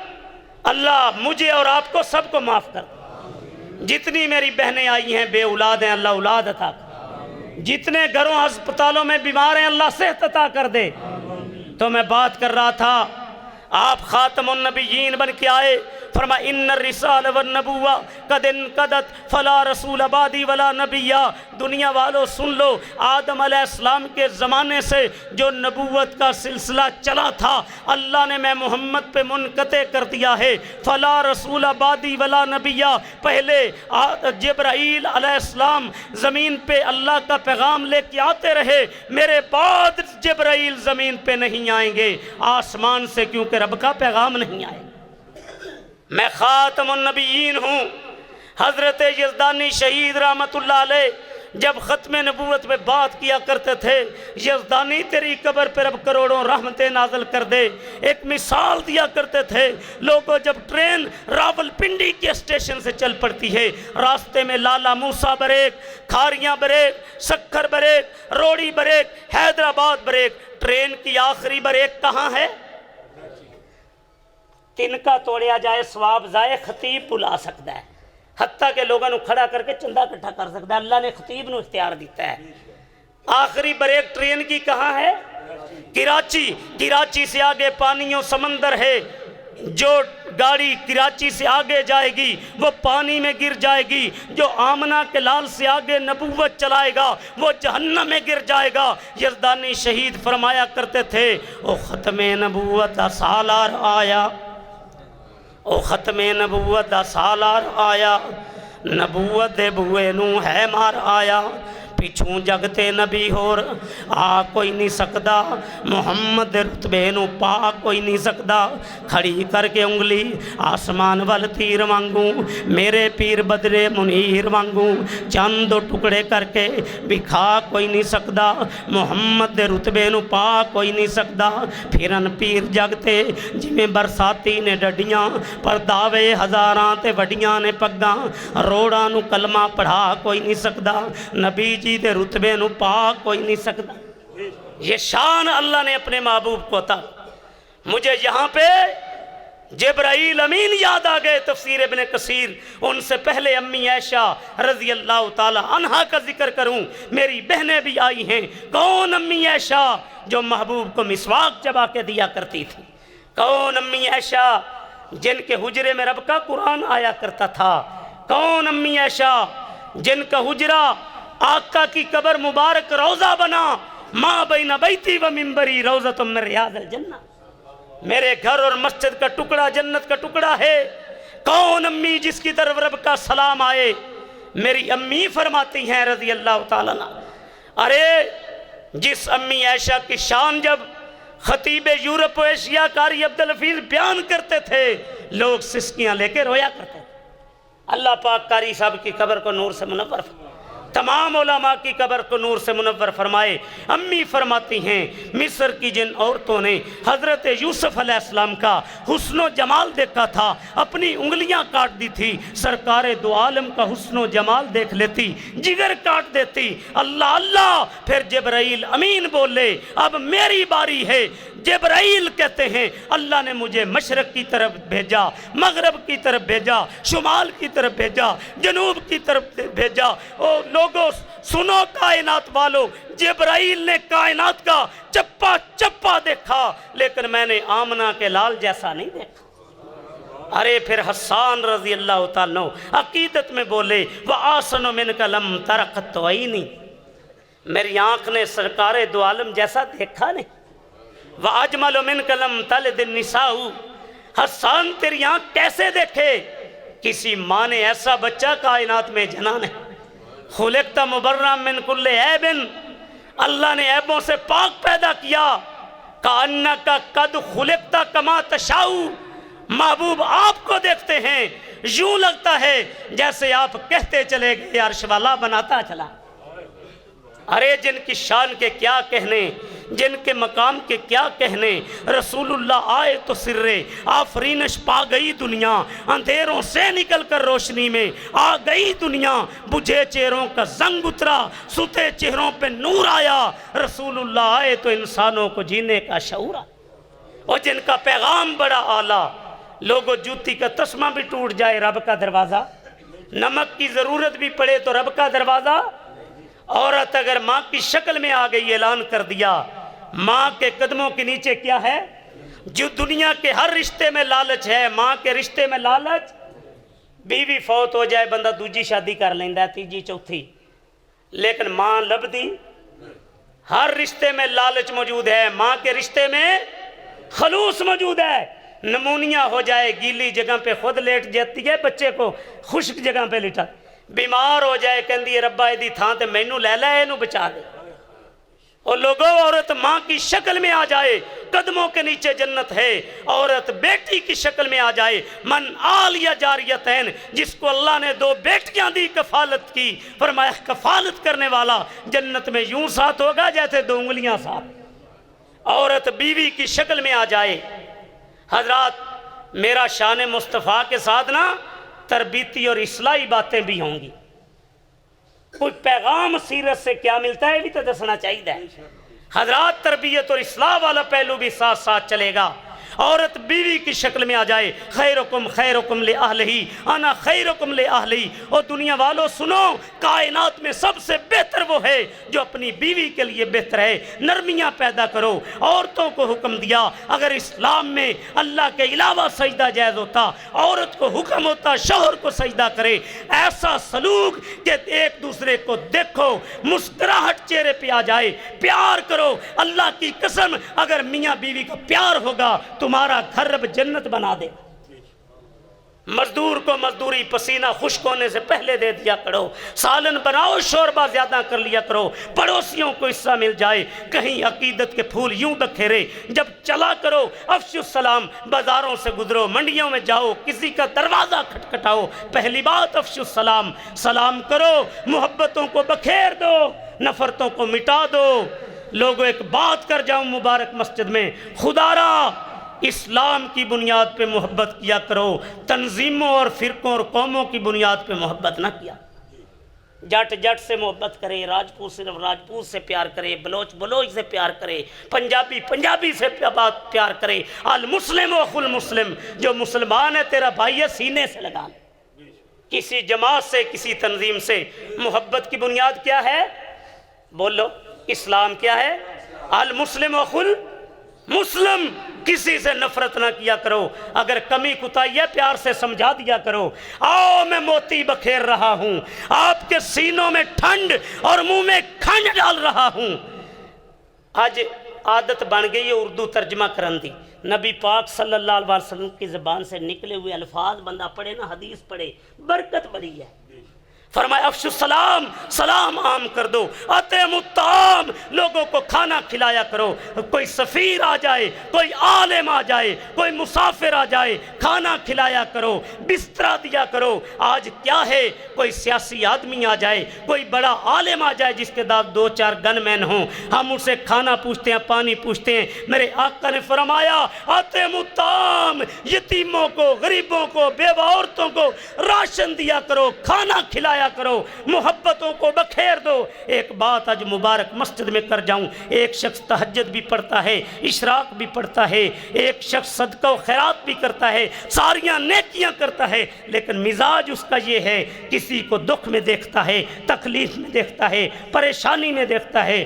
اللہ مجھے اور آپ کو سب کو معاف کر دے۔ جتنی میری بہنیں آئی ہیں بے اولاد ہیں، اللہ اولاد عطا کر، جتنے گھروں ہسپتالوں میں بیمار ہیں اللہ صحت عطا کر دے۔ تو میں بات کر رہا تھا، آپ خاتم النبیین بن کے آئے، فرما ان الرسال والنبوہ قد انقضت فلا رسول بعدی ولا نبی۔ دنیا والوں سن لو، آدم علیہ السلام کے زمانے سے جو نبوت کا سلسلہ چلا تھا اللہ نے میں محمد پہ منقطع کر دیا ہے۔ فلا رسول بعدی ولا نبی، پہلے جبرائیل علیہ السلام زمین پہ اللہ کا پیغام لے کے آتے رہے، میرے بعد جبرائیل زمین پہ نہیں آئیں گے آسمان سے، کیونکہ رب کا پیغام نہیں آئے۔ میں خاتم النبیین ہوں۔ حضرت یزدانی شہید رحمت اللہ علیہ جب ختم نبوت پہ بات کیا کرتے تھے، یزدانی تیری قبر پہ رب کروڑوں رحمتیں نازل کر دے، ایک مثال دیا کرتے تھے۔ لوگوں جب ٹرین راول پنڈی کے اسٹیشن سے چل پڑتی ہے، راستے میں Lala Musa break, Kharian break, Sukkur break, Rohri break, Hyderabad break, train کی آخری بریک کہاں ہے؟ تن کا توڑیا جائے ثواب ضائع، خطیب بلا سکتا ہے، حتیٰ کہ لوگوں کھڑا کر کے چندہ اکٹھا کر سکتا ہے، اللہ نے خطیب نو اختیار دیتا ہے۔ آخری بریک ٹرین کی کہاں ہے؟ کراچی۔ کراچی سے آگے پانی و سمندر ہے، جو گاڑی کراچی سے آگے جائے گی وہ پانی میں گر جائے گی، جو آمنہ کے لال سے آگے نبوت چلائے گا وہ جہنم میں گر جائے گا۔ یزدانی شہید فرمایا کرتے تھے، او ختم نبوت دا سالار آیا، او ختم نبوت دا سالار آیا، نبوت دے بوئے نو ہے مار آیا، پیچھوں جگتے نبی ہور آ کوئی نہیں سکدا، محمد رتبے نو پا کوئی نہیں سکدا، کھڑی کر کے انگلی آسمان وال تیر وانگوں، میرے پیر بدرے منیر وانگوں، چند ٹکڑے کر کے بکھا کوئی نہیں سکدا، محمد رتبے نو پا کوئی نہیں سکدا۔ پھرن پیر جگتے جویں برساتی نے ڈڈیاں، پر دعوے ہزاراں تے وڈیاں نے پگاں، روڑاں نو کلمہ پڑھا کوئی نہیں سکدا، نبی جی دے رتبے نو پا کوئی نہیں سکتا۔ یہ شان اللہ نے اپنے محبوب کو عطا۔ مجھے یہاں پہ جبرائیل امین یاد آ گئے، تفسیر ابن کثیر، ان سے پہلے امی عائشہ رضی اللہ تعالی عنہا کا ذکر کروں، میری بہنیں بھی آئی ہیں۔ کون امی عائشہ جو محبوب کو مسواک چبا کے دیا کرتی تھی؟ کون امی عائشہ جن کے حجرے میں رب کا قرآن آیا کرتا تھا؟ کون امی عائشہ جن کا حجرہ آقا کی قبر مبارک روضہ بنا، ماں بین بیتی و منبری روضۃ من ریاض الجنہ، میرے گھر اور مسجد کا ٹکڑا جنت کا ٹکڑا ہے۔ کون امی جس کی طرف رب کا سلام آئے؟ میری امی فرماتی ہیں رضی اللہ تعالیٰ عنہ، ارے جس امی عائشہ کی شان جب خطیب یورپ و ایشیا قاری عبدالحفیظ بیان کرتے تھے، لوگ سسکیاں لے کے رویا کرتے تھے۔ اللہ پاک قاری صاحب کی قبر کو نور سے منور فرمائے، تمام علماء کی قبر کو نور سے منور فرمائے۔ امی فرماتی ہیں مصر کی جن عورتوں نے حضرت یوسف علیہ السلام کا حسن و جمال دیکھا تھا، اپنی انگلیاں کاٹ دی تھی، سرکار دو عالم کا حسن و جمال دیکھ لیتی، جگر کاٹ دیتی۔ اللہ اللہ، پھر جبرائیل امین بولے اب میری باری ہے۔ جبرائیل کہتے ہیں اللہ نے مجھے مشرق کی طرف بھیجا، مغرب کی طرف بھیجا، شمال کی طرف بھیجا، جنوب کی طرف بھیجا۔ او لوگو سنو کائنات والو، جبرائیل نے کائنات کا چپا چپا دیکھا، لیکن میں نے آمنہ کے لال جیسا نہیں دیکھا۔ ارے پھر حسان رضی اللہ تعالیٰ عقیدت میں بولے وَآسَنُ مِنْكَ لَمْ تَرَقَتْ عَيْنِي، میری آنکھ نے سرکار دو عالم جیسا دیکھا نہیں۔ وَأَجْمَلُ مِنْكَ لَمْ تَلِدِ النِّسَاءُ، حسان تیری آنکھ کیسے دیکھے؟ کسی ماں نے ایسا بچہ کائنات میں جنا نہیں۔ خُلِقْتَ مُبَرًّا مِنْ كُلِّ عَيْبٍ، اللہ نے عیبوں سے پاک پیدا کیا۔ کَأَنَّكَ قَدْ خُلِقْتَ كَمَا تَشَاءُ، محبوب آپ کو دیکھتے ہیں یوں لگتا ہے جیسے آپ کہتے چلے گئے عرش والا بناتا چلا۔ ارے جن کی شان کے کیا کہنے، جن کے مقام کے کیا کہنے، رسول اللہ آئے تو سرے آفرینش پا گئی دنیا، اندھیروں سے نکل کر روشنی میں آ گئی دنیا، بجھے چہروں کا زنگ اترا، ستے چہروں پہ نور آیا، رسول اللہ آئے تو انسانوں کو جینے کا شعور آیا۔ اور جن کا پیغام بڑا اعلیٰ، لوگوں جوتی کا تسمہ بھی ٹوٹ جائے رب کا دروازہ، نمک کی ضرورت بھی پڑے تو رب کا دروازہ۔ عورت اگر ماں کی شکل میں آ گئی، اعلان کر دیا ماں کے قدموں کے نیچے کیا ہے؟ جو دنیا کے ہر رشتے میں لالچ ہے، ماں کے رشتے میں لالچ، بیوی فوت ہو جائے بندہ دوجی شادی کر لیندہ ہے، تیجی چوتھی، لیکن ماں لبدی، ہر رشتے میں لالچ موجود ہے، ماں کے رشتے میں خلوص موجود ہے۔ نمونیا ہو جائے گیلی جگہ پہ خود لیٹ جاتی ہے، بچے کو خشک جگہ پہ لٹا، بیمار ہو جائے کہندی ہے ربا ایدی تھان تے مینو لے لے اینو بچا دے۔ اور لوگوں عورت ماں کی شکل میں آ جائے قدموں کے نیچے جنت ہے، عورت بیٹی کی شکل میں آ جائے من آل یا جاریتین، جس کو اللہ نے دو بیٹیاں دی کفالت کی، فرمایا کفالت کرنے والا جنت میں یوں ساتھ ہوگا جیسے دو انگلیاں ساتھ۔ عورت بیوی کی شکل میں آ جائے۔ حضرات میرا شان مصطفیٰ کے ساتھ نا تربیتی اور اصلاحی باتیں بھی ہوں گی، کوئی پیغام سیرت سے کیا ملتا ہے بھی تو دسنا چاہیے۔ حضرات تربیت اور اصلاح والا پہلو بھی ساتھ ساتھ چلے گا۔ عورت بیوی کی شکل میں آ جائے خیرکم خیرکم لأہلہی انا خیرکم لأہلی، اور دنیا والوں سنو کائنات میں سب سے بہتر وہ ہے جو اپنی بیوی کے لیے بہتر ہے۔ نرمیاں پیدا کرو، عورتوں کو حکم دیا، اگر اسلام میں اللہ کے علاوہ سجدہ جائز ہوتا، عورت کو حکم ہوتا شوہر کو سجدہ کرے۔ ایسا سلوک کہ ایک دوسرے کو دیکھو مسکراہٹ چہرے پہ آ جائے، پیار کرو۔ اللہ کی قسم اگر میاں بیوی کا پیار ہوگا تمہارا گھر رب جنت بنا دے۔ مزدور کو مزدوری پسینہ خشک ہونے سے پہلے دے دیا کرو، سالن بناؤ شوربہ زیادہ کر لیا کرو، پڑوسیوں کو حصہ مل جائے۔ کہیں عقیدت کے پھول یوں بکھیرے، جب چلا کرو افشوا السلام، بازاروں سے گزرو، منڈیوں میں جاؤ، کسی کا دروازہ کھٹکھٹاؤ، پہلی بات افشوا السلام، سلام کرو، محبتوں کو بکھیر دو، نفرتوں کو مٹا دو۔ لوگوں ایک بات کر جاؤں مبارک مسجد میں، خدا را اسلام کی بنیاد پہ محبت کیا کرو، تنظیموں اور فرقوں اور قوموں کی بنیاد پہ محبت نہ کیا۔ جٹ جٹ سے محبت کرے، راجپوت صرف راجپوت سے پیار کرے، بلوچ بلوچ سے پیار کرے، پنجابی پنجابی سے پیار کرے۔ المسلم اخو المسلم، جو مسلمان ہے تیرا بھائی ہے سینے سے لگا لے۔ کسی جماعت سے کسی تنظیم سے محبت کی بنیاد کیا ہے؟ بولو، اسلام کیا ہے؟ المسلم اخو المسلم، کسی سے نفرت نہ کیا کرو، اگر کمی کوتاہی ہے پیار سے سمجھا دیا کرو۔ آؤ میں موتی بکھیر رہا ہوں، آپ کے سینوں میں ٹھنڈ اور منہ میں کھنڈ ڈال رہا ہوں۔ آج عادت بن گئی ہے اردو ترجمہ کرن دی، نبی پاک صلی اللہ علیہ وسلم کی زبان سے نکلے ہوئے الفاظ بندہ پڑھے نا، حدیث پڑھے، برکت بڑی ہے۔ فرمایا افشوا السلام، سلام عام کر دو، اطعموا الطعام، لوگوں کو کھانا کھلایا کرو، کوئی سفیر آ جائے، کوئی عالم آ جائے، کوئی مسافر آ جائے، کھانا کھلایا کرو، بستر دیا کرو۔ آج کیا ہے، کوئی سیاسی آدمی آ جائے، کوئی بڑا عالم آ جائے جس کے ساتھ 2-4 گن مین ہوں، ہم اسے کھانا پوچھتے ہیں، پانی پوچھتے ہیں۔ میرے آقا نے فرمایا اطعموا الطعام، یتیموں کو، غریبوں کو، بیوہ عورتوں کو راشن دیا کرو، کھانا کھلایا کرو، محبتوں کو بکھیر دو۔ ایک بات آج مبارک مسجد میں کر جاؤں، ایک شخص تہجد بھی پڑھتا ہے، اشراق بھی پڑھتا ہے، ایک شخص صدقہ و خیرات بھی کرتا ہے، ساریاں نیکیاں کرتا ہے، لیکن مزاج اس کا یہ ہے، کسی کو دکھ میں دیکھتا ہے، تکلیف میں دیکھتا ہے، پریشانی میں دیکھتا ہے،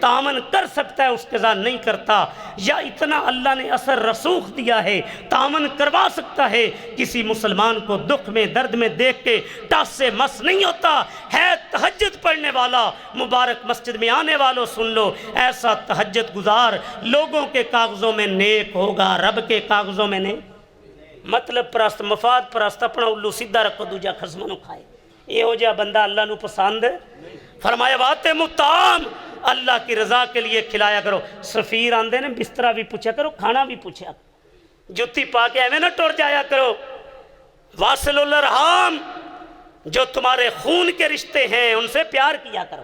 تعاون کر سکتا ہے اس کے ساتھ نہیں کرتا، یا اتنا اللہ نے اثر رسوخ دیا ہے تعاون کروا سکتا ہے، کسی مسلمان کو دکھ میں درد میں دیکھ کے ٹس سے مس نہیں ہوتا ہے۔ تہجد پڑھنے والا، مبارک مسجد میں آنے والوں سن لو، ایسا تہجد گزار لوگوں کے کاغذوں میں نیک ہوگا، رب کے کاغذوں میں نہیں۔ مطلب پرست، مفاد پرست، اپنا الو سیدھا رکھو، دوجا خصم نو کھائے، یہ ہو جا بندہ اللہ نو پسند۔ فرمایا واطعموا الطعام، اللہ کی رضا کے لیے کھلایا کرو۔ سفیر آندے نے بسترا بھی پوچھا کرو، کھانا بھی پوچھا کرو، جتی پا کے ایویں نہ ٹر جایا کرو۔ واصل الارحام، جو تمہارے خون کے رشتے ہیں ان سے پیار کیا کرو۔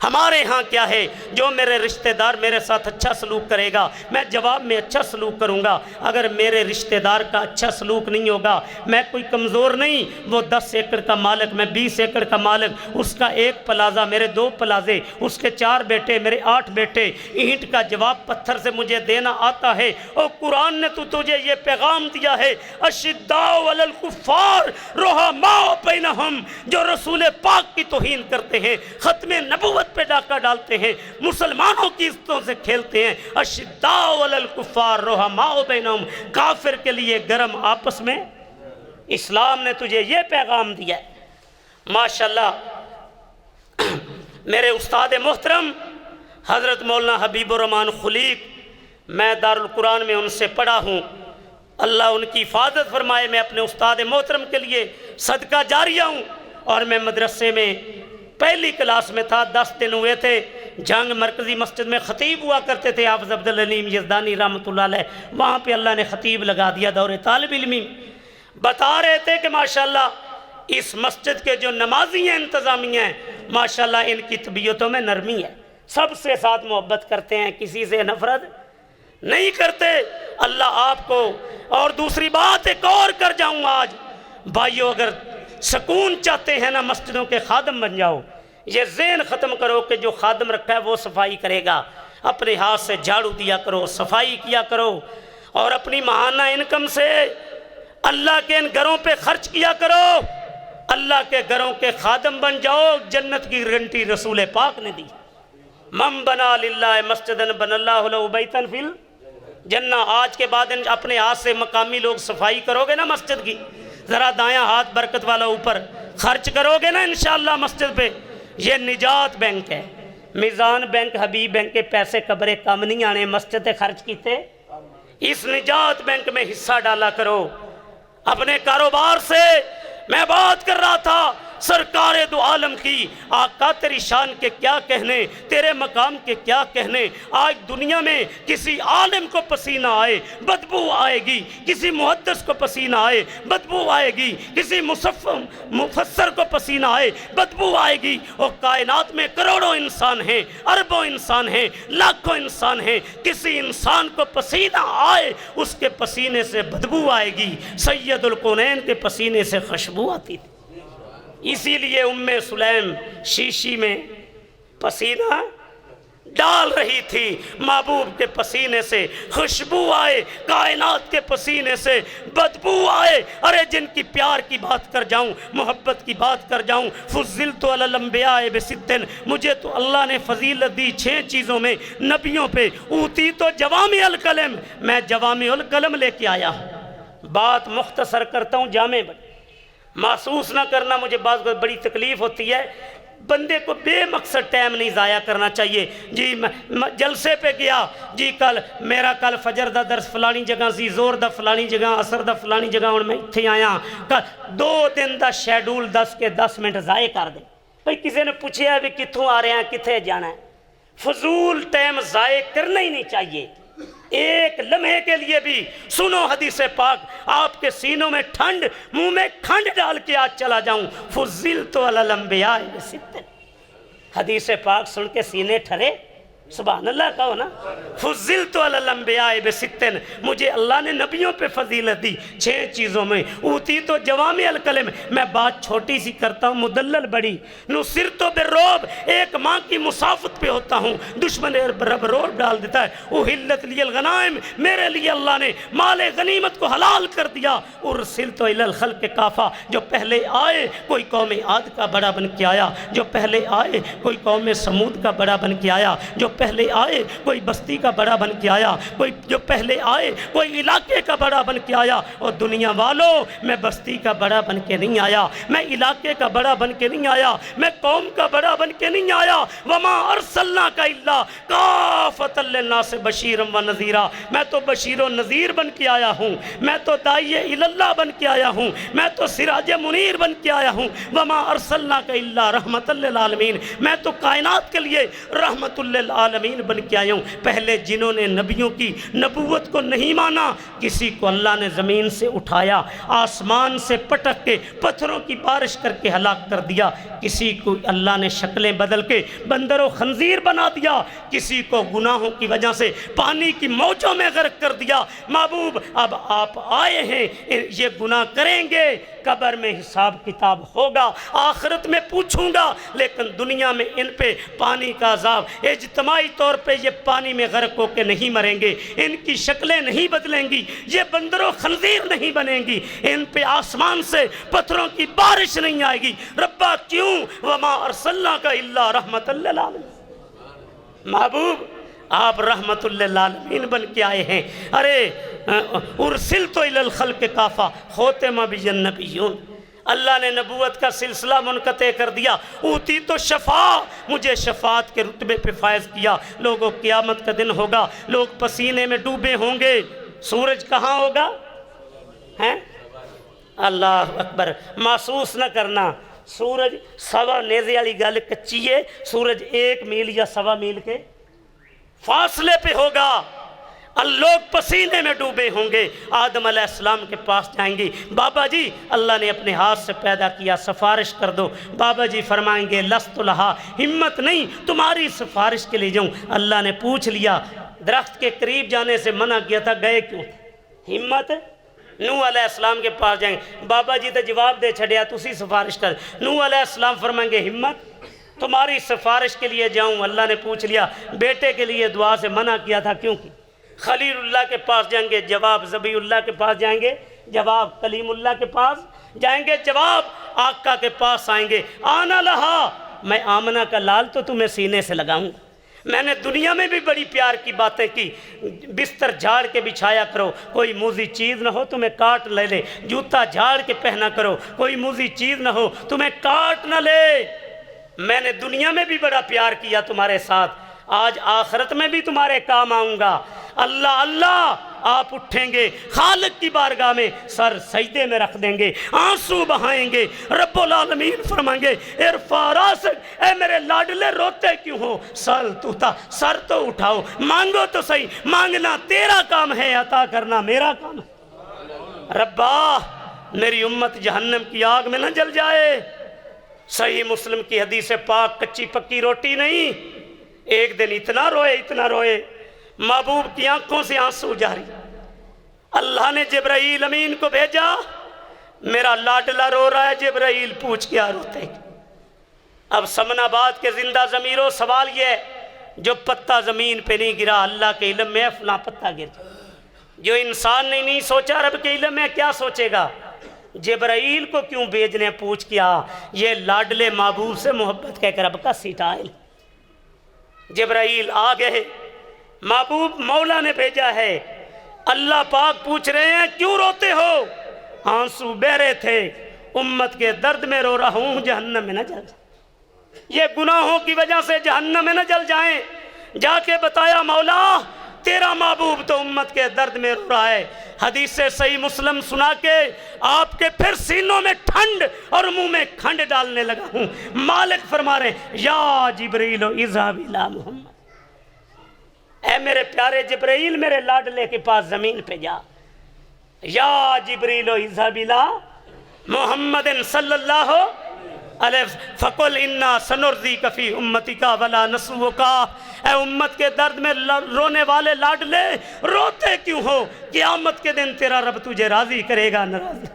ہمارے ہاں کیا ہے، جو میرے رشتہ دار میرے ساتھ اچھا سلوک کرے گا میں جواب میں اچھا سلوک کروں گا، اگر میرے رشتہ دار کا اچھا سلوک نہیں ہوگا، میں کوئی کمزور نہیں، وہ 10 ایکڑ کا مالک، میں 20 ایکڑ کا مالک، اس کا 1 پلازہ، میرے 2 پلازے، اس کے 4 بیٹے، میرے 8 بیٹے، اینٹ کا جواب پتھر سے مجھے دینا آتا ہے۔ اور قرآن نے تو تجھے یہ پیغام دیا ہے، اشداء علی الکفار رحماء بینہم، جو رسول پاک کی توہین کرتے ہیں، ختم نبوت پہ ڈاکہ ڈالتے ہیں، مسلمانوں کی عزتوں سے کھیلتے ہیں، اشداء علی الکفار رحماء بینہم، کافر کے لیے گرم آپس میں۔ اسلام نے تجھے یہ پیغام دیا ہے۔ ماشاءاللہ میرے استاد محترم حضرت مولانا حبیب الرحمن خلیق، میں دارالقرآن میں ان سے پڑھا ہوں، اللہ ان کی حفاظت فرمائے۔ میں اپنے استاد محترم کے لیے صدقہ جاریہ ہوں، اور میں مدرسے میں پہلی کلاس میں تھا، 10 دن ہوئے تھے، جنگ مرکزی مسجد میں خطیب ہوا کرتے تھے حافظ عبدالعلیم یزدانی رحمۃ اللہ علیہ، وہاں پہ اللہ نے خطیب لگا دیا دور طالب علمی۔ بتا رہے تھے کہ ماشاءاللہ اس مسجد کے جو نمازی ہیں، انتظامیہ ہیں، ماشاءاللہ ان کی طبیعتوں میں نرمی ہے، سب سے ساتھ محبت کرتے ہیں، کسی سے نفرت نہیں کرتے۔ اللہ آپ کو، اور دوسری بات ایک اور کر جاؤں آج، بھائیو اگر سکون چاہتے ہیں نا، مسجدوں کے خادم بن جاؤ، یہ ذہن ختم کرو کہ جو خادم رکھا ہے وہ صفائی کرے گا، اپنے ہاتھ سے جھاڑو دیا کرو، صفائی کیا کرو، اور اپنی ماہانہ انکم سے اللہ کے ان گھروں پہ خرچ کیا کرو، اللہ کے گھروں کے خادم بن جاؤ، جنت کی گارنٹی رسول پاک نے دی۔ من بنا للہ مسجدن بن اللہ لہ بیتن فی الجنہ۔ آج کے بعد اپنے ہاتھ سے مقامی لوگ صفائی کرو گے نا مسجد کی، ذرا دایاں ہاتھ برکت والا اوپر خرچ کرو گے نا انشاءاللہ مسجد پہ، یہ نجات بینک ہے، میزان بینک، حبیب بینک کے پیسے قبرے کم نہیں آنے، مسجد خرچ کیتے، اس نجات بینک میں حصہ ڈالا کرو اپنے کاروبار سے۔ میں بات کر رہا تھا سرکار دو عالم کی، آقا تیری شان کے کیا کہنے، تیرے مقام کے کیا کہنے۔ آج دنیا میں کسی عالم کو پسینہ آئے بدبو آئے گی، کسی محدث کو پسینہ آئے بدبو آئے گی، کسی مفسر کو پسینہ آئے بدبو آئے گی، اور کائنات میں کروڑوں انسان ہیں، اربوں انسان ہیں، لاکھوں انسان ہیں، کسی انسان کو پسینہ آئے اس کے پسینے سے بدبو آئے گی، سید الکونین کے پسینے سے خوشبو آتی تھی۔ اسی لیے ام سلیم شیشی میں پسینہ ڈال رہی تھی، محبوب کے پسینے سے خوشبو آئے، کائنات کے پسینے سے بدبو آئے۔ ارے جن کی پیار کی بات کر جاؤں، محبت کی بات کر جاؤں، فضلت علی الانبیاء بستن، مجھے تو اللہ نے فضیلت دی 6 چیزوں میں، نبیوں پہ، اوتی تو جوامع الکلم، میں جوامع الکلم لے کے آیا ہوں۔ بات مختصر کرتا ہوں، جامع محسوس نہ کرنا، مجھے بعض بڑی تکلیف ہوتی ہے، بندے کو بے مقصد ٹائم نہیں ضائع کرنا چاہیے. جی میں جلسے پہ گیا جی میرا کل فجر دا درس فلانی جگہ سی, زور دا فلانی جگہ, عصر دا فلانی جگہ, ہوں میں اتنے آیا. 2 دن دا شیڈول 10 کے 10 منٹ ضائع کر دیں. بھائی کسی نے پوچھا بھی کتوں آ رہے ہیں, کتنے جانا ہے. فضول ٹائم ضائع کرنا ہی نہیں چاہیے. ایک لمحے کے لیے بھی سنو حدیث پاک, آپ کے سینوں میں ٹھنڈ, منہ میں کھنڈ ڈال کے آج چلا جاؤں. فضلت علی الانبیاء بست. حدیث پاک سن کے سینے ٹھرے, سبحان اللہ کہو نا. فضلت علی الانبیاء بست, مجھے اللہ نے نبیوں پہ فضیلت دی 6 چیزوں میں. اوتی تو جوامع الکلم, میں بات چھوٹی سی کرتا ہوں مدلل بڑی. نصرت بالرعب, ایک ماں کی مسافت پہ ہوتا ہوں, دشمن رب روب ڈال دیتا ہے. احلت لی الغنائم, میرے لیے اللہ نے مال غنیمت کو حلال کر دیا. ارسلت الی الخلق کافہ, جو پہلے آئے کوئی قوم عاد کا بڑا بن کے آیا, جو پہلے آئے کوئی قوم سمود کا بڑا بن کے آیا, جو پہلے آئے کوئی بستی کا بڑا بن کے آیا, کوئی جو پہلے آئے کوئی علاقے کا بڑا بن کے آیا. اور دنیا والوں, میں بستی کا بڑا بن کے نہیں آیا, میں علاقے کا بڑا بن کے نہیں آیا, میں قوم کا بڑا بن کے نہیں آیا. وما ارسلناک الا کافۃ للناس بشیرا ونذیرا, میں تو بشیر و نذیر بن کے آیا ہوں, میں تو داعی الی اللہ بن کے آیا ہوں, میں تو سراج منیر بن کے آیا ہوں. وما ارسلناک الا رحمۃ للعالمین, میں تو کائنات کے لیے رحمت للعالمین بن کے آیا ہوں. پہلے جنہوں نے نبیوں کی نبوت کو نہیں مانا, کسی کو اللہ نے زمین سے اٹھایا, آسمان سے پٹک کے پتھروں کی بارش کر کے ہلاک کر دیا. کسی کو اللہ نے شکلیں بدل کے بندر و خنزیر بنا دیا, کسی کو گناہوں کی وجہ سے پانی کی موجوں میں غرق کر دیا. محبوب اب آپ آئے ہیں, یہ گناہ کریں گے, قبر میں حساب کتاب ہوگا, آخرت میں پوچھوں گا, لیکن دنیا میں ان پہ پانی کا عذاب, اجتماعی طور پہ یہ پانی میں غرق ہو کے نہیں مریں گے, ان کی شکلیں نہیں بدلیں گی, یہ بندر و خنزیر نہیں بنیں گی, ان پہ آسمان سے پتھروں کی بارش نہیں آئے گی. ربا کیوں؟ وما ارسلناک الا رحمۃ للعالمین. محبوب آپ رحمت للعالمین بن کے آئے ہیں. ارے ارسلت الی الخلق کافہ ختم بی النبیون, اللہ نے نبوت کا سلسلہ منقطع کر دیا. اوتی تو شفاء, مجھے شفاعت کے رتبے پہ فائز کیا. لوگوں قیامت کا دن ہوگا, لوگ پسینے میں ڈوبے ہوں گے, سورج کہاں ہوگا ہیں؟ اللہ اکبر, محسوس نہ کرنا. سورج سوا نیزے والی گل کچی ہے, سورج 1 میل یا سوا میل کے فاصلے پہ ہوگا. لوگ پسینے میں ڈوبے ہوں گے. آدم علیہ السلام کے پاس جائیں گے, بابا جی اللہ نے اپنے ہاتھ سے پیدا کیا, سفارش کر دو. بابا جی فرمائیں گے لست لہا, ہمت نہیں تمہاری سفارش کے لیے جاؤں. اللہ نے پوچھ لیا, درخت کے قریب جانے سے منع کیا تھا, گئے کیوں تھے؟ ہمت. نوح علیہ السلام کے پاس جائیں گے, بابا جی تو جواب دے چھڑیا, تسی سفارش کر. نوح علیہ السلام فرمائیں گے ہمت تمہاری سفارش کے لیے جاؤں. اللہ نے پوچھ لیا, بیٹے کے لیے دعا سے منع کیا تھا, کیوں کی؟ خلیل اللہ کے پاس جائیں گے, جواب ذبیح اللہ کے پاس جائیں گے, جواب کلیم اللہ کے پاس جائیں گے, جواب آقا کے پاس آئیں گے. آنا لہا, میں آمنہ کا لال تو تمہیں سینے سے لگاؤں. میں نے دنیا میں بھی بڑی پیار کی باتیں کی, بستر جھاڑ کے بچھایا کرو, کوئی موذی چیز نہ ہو تمہیں کاٹ لے لے. جوتا جھاڑ کے پہنا کرو, کوئی موذی چیز نہ ہو تمہیں کاٹ نہ لے. میں نے دنیا میں بھی بڑا پیار کیا تمہارے ساتھ, آج آخرت میں بھی تمہارے کام آؤں گا. اللہ اللہ, آپ اٹھیں گے خالق کی بارگاہ میں, سر سجدے میں رکھ دیں گے, آنسو بہائیں گے. رب العالمین فرمائیں گے ارفع راسک, اے میرے لاڈلے روتے کیوں ہو, سر تو اٹھاؤ, مانگو تو صحیح. مانگنا تیرا کام ہے, عطا کرنا میرا کام ہے. ربا میری امت جہنم کی آگ میں نہ جل جائے. صحیح مسلم کی حدیث پاک, کچی پکی روٹی نہیں. ایک دن اتنا روئے, محبوب کی آنکھوں سے آنسو جاری. اللہ نے جبرائیل امین کو بھیجا, میرا لاڈلا رو رہا ہے. جبرائیل پوچھ کیا روتے ہیں؟ اب سمن آباد کے زندہ ضمیروں, سوال یہ ہے, جو پتہ زمین پہ نہیں گرا اللہ کے علم میں فلاں پتہ گر جائے. جو انسان نے نہیں سوچا رب کے علم میں کیا سوچے گا. جبرائیل کو کیوں بھیجنے؟ پوچھ کیا. یہ لاڈلے محبوب سے محبت کہہ کر رب کا سٹائل. جبرائیل آ گئے, محبوب مولا نے بھیجا ہے. اللہ پاک پوچھ رہے ہیں کیوں روتے ہو؟ آنسو بہ رہے تھے, امت کے درد میں رو رہا ہوں, جہنم میں نہ جل. یہ گناہوں کی وجہ سے جہنم میں نہ جل جائیں۔ جا کے بتایا مولا تیرا محبوب تو امت کے درد میں رو رہا ہے۔ حدیث صحیح مسلم سنا کے آپ کے پھر سینوں میں ٹھنڈ اور منہ میں کھنڈ ڈالنے لگا ہوں۔ مالک فرما رہے ہیں یا جبریل اذهب الى محمد، اے میرے پیارے جبرائیل میرے لاڈلے کے پاس زمین پہ جا۔ یا جبریل اذهب الى محمد صلی اللہ علیہ فقل انا سنرضیک فی امتک ولا نسوک۔ اے امت کے درد میں رونے والے لاڈلے روتے کیوں ہو؟ قیامت کے دن تیرا رب تجھے راضی کرے گا ناراض؟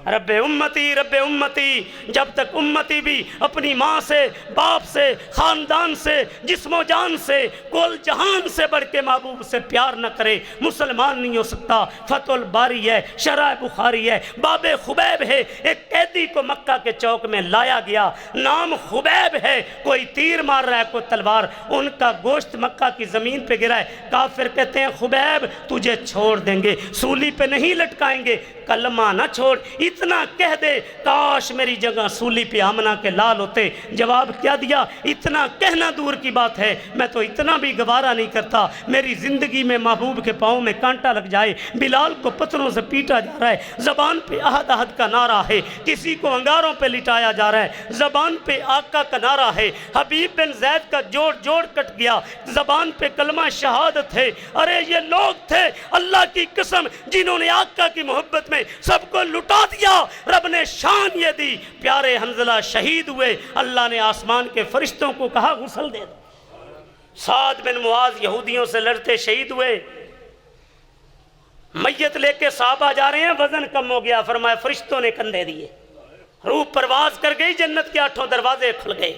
رب امتی، جب تک امتی بھی اپنی ماں سے، باپ سے، خاندان سے، جسم و جان سے، کل جہان سے بڑھ کے محبوب سے پیار نہ کرے مسلمان نہیں ہو سکتا۔ فتح الباری ہے، شرح بخاری ہے، باب خبیب ہے۔ ایک قیدی کو مکہ کے چوک میں لایا گیا، نام خبیب ہے، کوئی تیر مار رہا ہے کوئی تلوار، ان کا گوشت مکہ کی زمین پہ گرا ہے۔ کافر کہتے ہیں خبیب تجھے چھوڑ دیں گے، سولی پہ نہیں لٹکائیں گے، کلمہ نہ چھوڑ، اتنا کہہ دے کاش میری جگہ سولی پہ آمنہ کے لال ہوتے۔ جواب کیا دیا؟ اتنا کہنا دور کی بات ہے، میں تو اتنا بھی گوارا نہیں کرتا میری زندگی میں محبوب کے پاؤں میں کانٹا لگ جائے۔ بلال کو پتھروں سے پیٹا جا رہا ہے، زبان پہ احد احد کا نعرہ ہے، کسی کو انگاروں پہ لٹایا جا رہا ہے، زبان پہ آقا کا نعرہ ہے، حبیب بن زید کا جوڑ جوڑ کٹ گیا، زبان پہ کلمہ شہادت ہے۔ ارے یہ لوگ تھے اللہ کی قسم جنہوں نے آقا کی محبت میں سب کو لٹا دیا، رب نے شان یہ دی، پیارے حنظلہ شہید ہوئے، اللہ نے آسمان کے فرشتوں کو کہا غسل دے دو۔ سعد بن معاذ یہودیوں سے لڑتے شہید ہوئے، میت لے کے صحابہ جا رہے ہیں، وزن کم ہو گیا، فرمایا فرشتوں نے کندھے دیے، روح پرواز کر گئی، جنت کے 8 دروازے کھل گئے،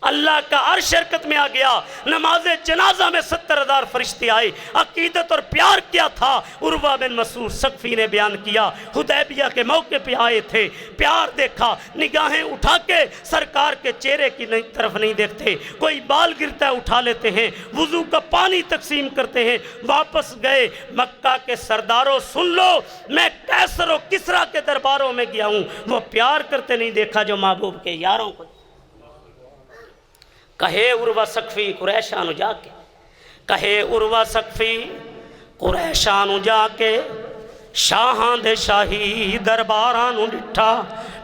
اللہ کا عرش حرکت میں آ گیا، نماز جنازہ میں 70,000 فرشتے آئے۔ عقیدت اور پیار کیا تھا؟ عروہ بن مسعود ثقفی نے بیان کیا، حدیبیہ کے موقع پہ آئے تھے، پیار دیکھا، نگاہیں اٹھا کے سرکار کے چہرے کی طرف نہیں دیکھتے، کوئی بال گرتا ہے اٹھا لیتے ہیں، وضو کا پانی تقسیم کرتے ہیں، واپس گئے۔ مکہ کے سرداروں سن لو، میں قیصر و کسریٰ کے درباروں میں گیا ہوں، وہ پیار کرتے نہیں دیکھا جو محبوب کے یاروں کو۔ کہے عروہ ثقفی قریشانو جا کے، کہے عروہ ثقفی قریشانو جا کے، شاہاں دے شاہی دربارانو ڈٹھا،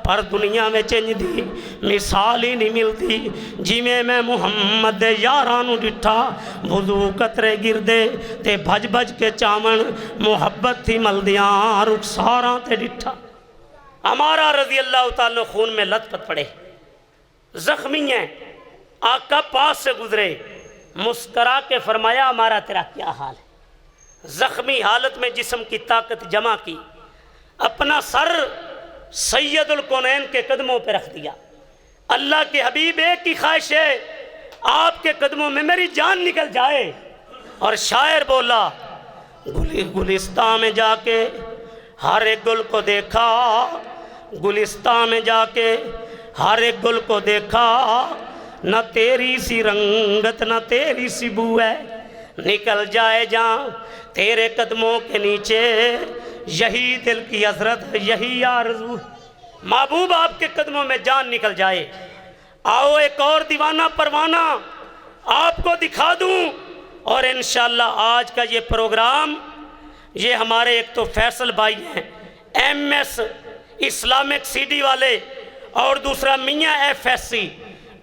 پر دنیا میں چنج دی مثال ہی نہیں ملتی، جی میں محمد دے یارانو ڈٹھا، وضو قطرے گردے تے بھج بھج کے چامن، محبت تھی ملدیاں رخساراں تے ڈٹھا۔ ہمارا رضی اللہ تعالیٰ خون میں لت پت پڑے، زخمی ہیں، آقا پاس سے گزرے، مسکرا کے فرمایا ہمارا تیرا کیا حال ہے؟ زخمی حالت میں جسم کی طاقت جمع کی، اپنا سر سید الکونین کے قدموں پہ رکھ دیا۔ اللہ کے حبیب ایک ہی خواہش ہے آپ کے قدموں میں میری جان نکل جائے، اور شاعر بولا گلستان میں جا کے ہر ایک گل کو دیکھا، گلستان میں جا کے ہر ایک گل کو دیکھا، نہ تیری سی رنگت نہ تیری سی بو ہے، نکل جائے جان تیرے قدموں کے نیچے، یہی دل کی حسرت ہے، یہی آرزو، محبوب آپ کے قدموں میں جان نکل جائے۔ آؤ ایک اور دیوانہ پروانہ آپ کو دکھا دوں، اور انشاءاللہ آج کا یہ پروگرام، یہ ہمارے ایک تو فیصل بھائی ہیں MS اسلامک CD والے، اور دوسرا میاں FSC،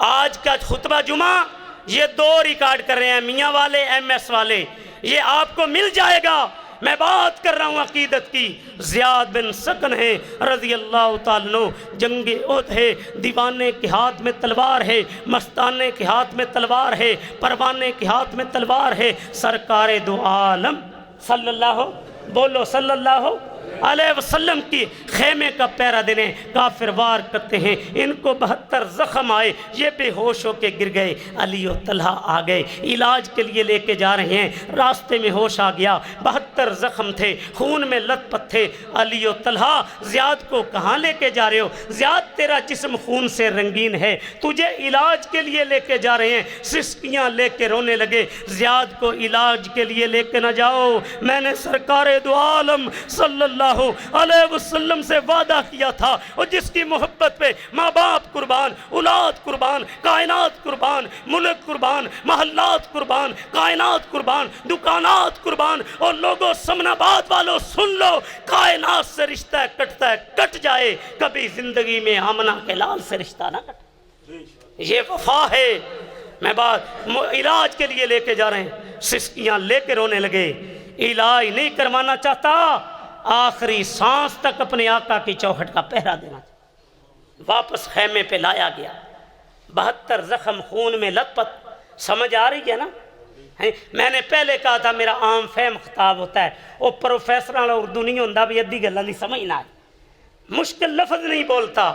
آج کا خطبہ جمعہ یہ 2 ریکارڈ کر رہے ہیں، میاں والے MS والے، یہ آپ کو مل جائے گا۔ میں بات کر رہا ہوں عقیدت کی، زیاد بن سکن ہے رضی اللہ تعالیٰ عنہ، جنگ احد ہے، دیوانے کے ہاتھ میں تلوار ہے، مستانے کے ہاتھ میں تلوار ہے، پروانے کے ہاتھ میں تلوار ہے، سرکار دو عالم صلی اللہ بولو صلی اللہ علیہ وسلم کی خیمے کا پیرا دینے کافر وار کرتے ہیں، ان کو 72 زخم آئے، یہ بے ہوش ہو کے گر گئے، علی و طلحہ آ گئے، علاج کے لیے لے کے جا رہے ہیں، راستے میں ہوش آ گیا، 72 زخم تھے، خون میں لت پت تھے، علی و طلحہ زیاد کو کہاں لے کے جا رہے ہو؟ زیاد تیرا جسم خون سے رنگین ہے، تجھے علاج کے لیے لے کے جا رہے ہیں، سسکیاں لے کے رونے لگے، زیاد کو علاج کے لیے لے کے نہ جاؤ، میں نے سرکار دو عالم صلی اللہ اللہ علیہ وسلم سے وعدہ کیا تھا اور جس کی محبت پہ ماں باپ قربان، اولاد قربان، کائنات قربان، ملک قربان، محلات قربان، کائنات قربان، دکانات قربان، اور لوگوں سمن آباد والوں سن لو، کائنات سے رشتہ کٹتا ہے کٹ جائے، کبھی زندگی میں آمنہ کے لال سے رشتہ نہ کٹے۔ یہ وفا ہے۔ میں بات علاج کے لیے لے کے جا رہے ہیں، سسکیاں لے کے رونے لگے، علاج نہیں کروانا چاہتا، آخری سانس تک اپنے آقا کی چوکھٹ کا پہرا دینا چاہتا۔ واپس خیمے پہ لایا گیا، 72 زخم خون میں لت پت، سمجھ آ رہی ہے نا؟ میں نے پہلے کہا تھا میرا عام فہم خطاب ہوتا ہے، وہ پروفیسر والا اردو نہیں ہوتا بھی ادھی گلا نہیں سمجھ نہ آئے، مشکل لفظ نہیں بولتا۔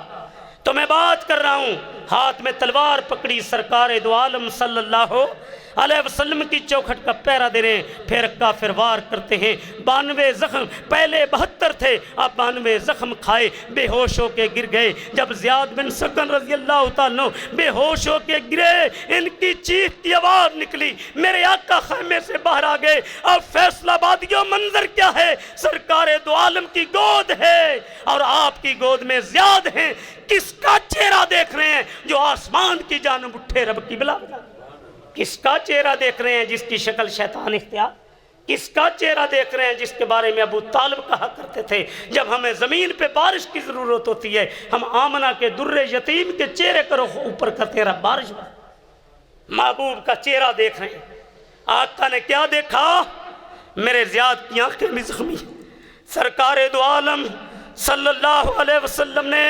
تو میں بات کر رہا ہوں، ہاتھ میں تلوار پکڑی، سرکار دو عالم صلی اللہ علیہ وسلم کی چوکھٹ کا پہرا دے رہے ہیں، پھر کافر وار کرتے ہیں۔ 92 زخم، پہلے 72 تھے، اب 92 زخم کھائے، بے ہوش ہو کے گر گئے۔ جب زیاد بن سکن رضی اللہ تعالیٰ بے ہوش ہو کے گرے، ان کی چیخ کی آواز نکلی، میرے آقا خیمے سے باہر آ گئے۔ اب فیصلہ بادیوں منظر کیا ہے؟ سرکار دو عالم کی گود ہے اور آپ کی گود میں زیاد ہیں۔ کس کا چہرہ دیکھ رہے ہیں جو آسمان کی جانب اٹھے رب کی بلا؟ کس کا چہرہ دیکھ رہے ہیں جس کی شکل شیطان اختیار؟ کس کا چہرہ دیکھ رہے ہیں جس کے بارے میں ابو طالب کہا کرتے تھے جب ہمیں زمین پہ بارش کی ضرورت ہوتی ہے ہم آمنہ کے در یتیم کے چہرے کو اوپر کرتے ہیں، رب بارش میں؟ محبوب کا چہرہ دیکھ رہے ہیں۔ آقا نے کیا دیکھا؟ میرے زیاد کی آنکھیں بھی زخمی۔ سرکار دو عالم صلی اللہ علیہ وسلم نے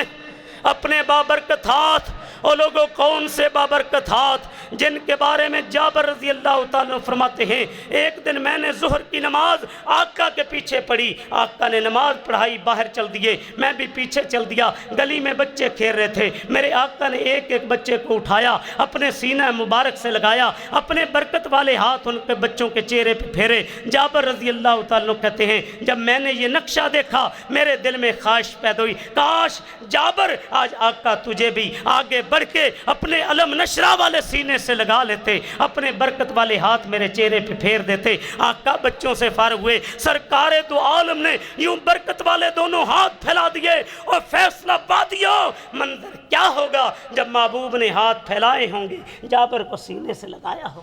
اپنے بابرکت ہاتھ، اور لوگوں کون سے بابرکت ہاتھ جن کے بارے میں جابر رضی اللہ تعالیٰ فرماتے ہیں، ایک دن میں نے ظہر کی نماز آقا کے پیچھے پڑھی، آقا نے نماز پڑھائی، باہر چل دیے، میں بھی پیچھے چل دیا، گلی میں بچے کھیل رہے تھے، میرے آقا نے ایک ایک بچے کو اٹھایا، اپنے سینہ مبارک سے لگایا، اپنے برکت والے ہاتھ ان کے بچوں کے چہرے پہ پھیرے۔ جابر رضی اللہ تعالیٰ کہتے ہیں جب میں نے یہ نقشہ دیکھا میرے دل میں خواہش پیدا ہوئی، کاش جابر آج آقا تجھے بھی آگے بڑھ کے اپنے علم نشرہ والے سینے سے لگا لیتے، اپنے برکت والے ہاتھ میرے چہرے پہ پھیر دیتے۔ آقا بچوں سے فارغ ہوئے، سرکار دو عالم نے یوں برکت والے دونوں ہاتھ پھیلا دیے، اور فیصلہ بادیوں منظر کیا ہوگا جب محبوب نے ہاتھ پھیلائے ہوں گے، جابر کو سینے سے لگایا ہو۔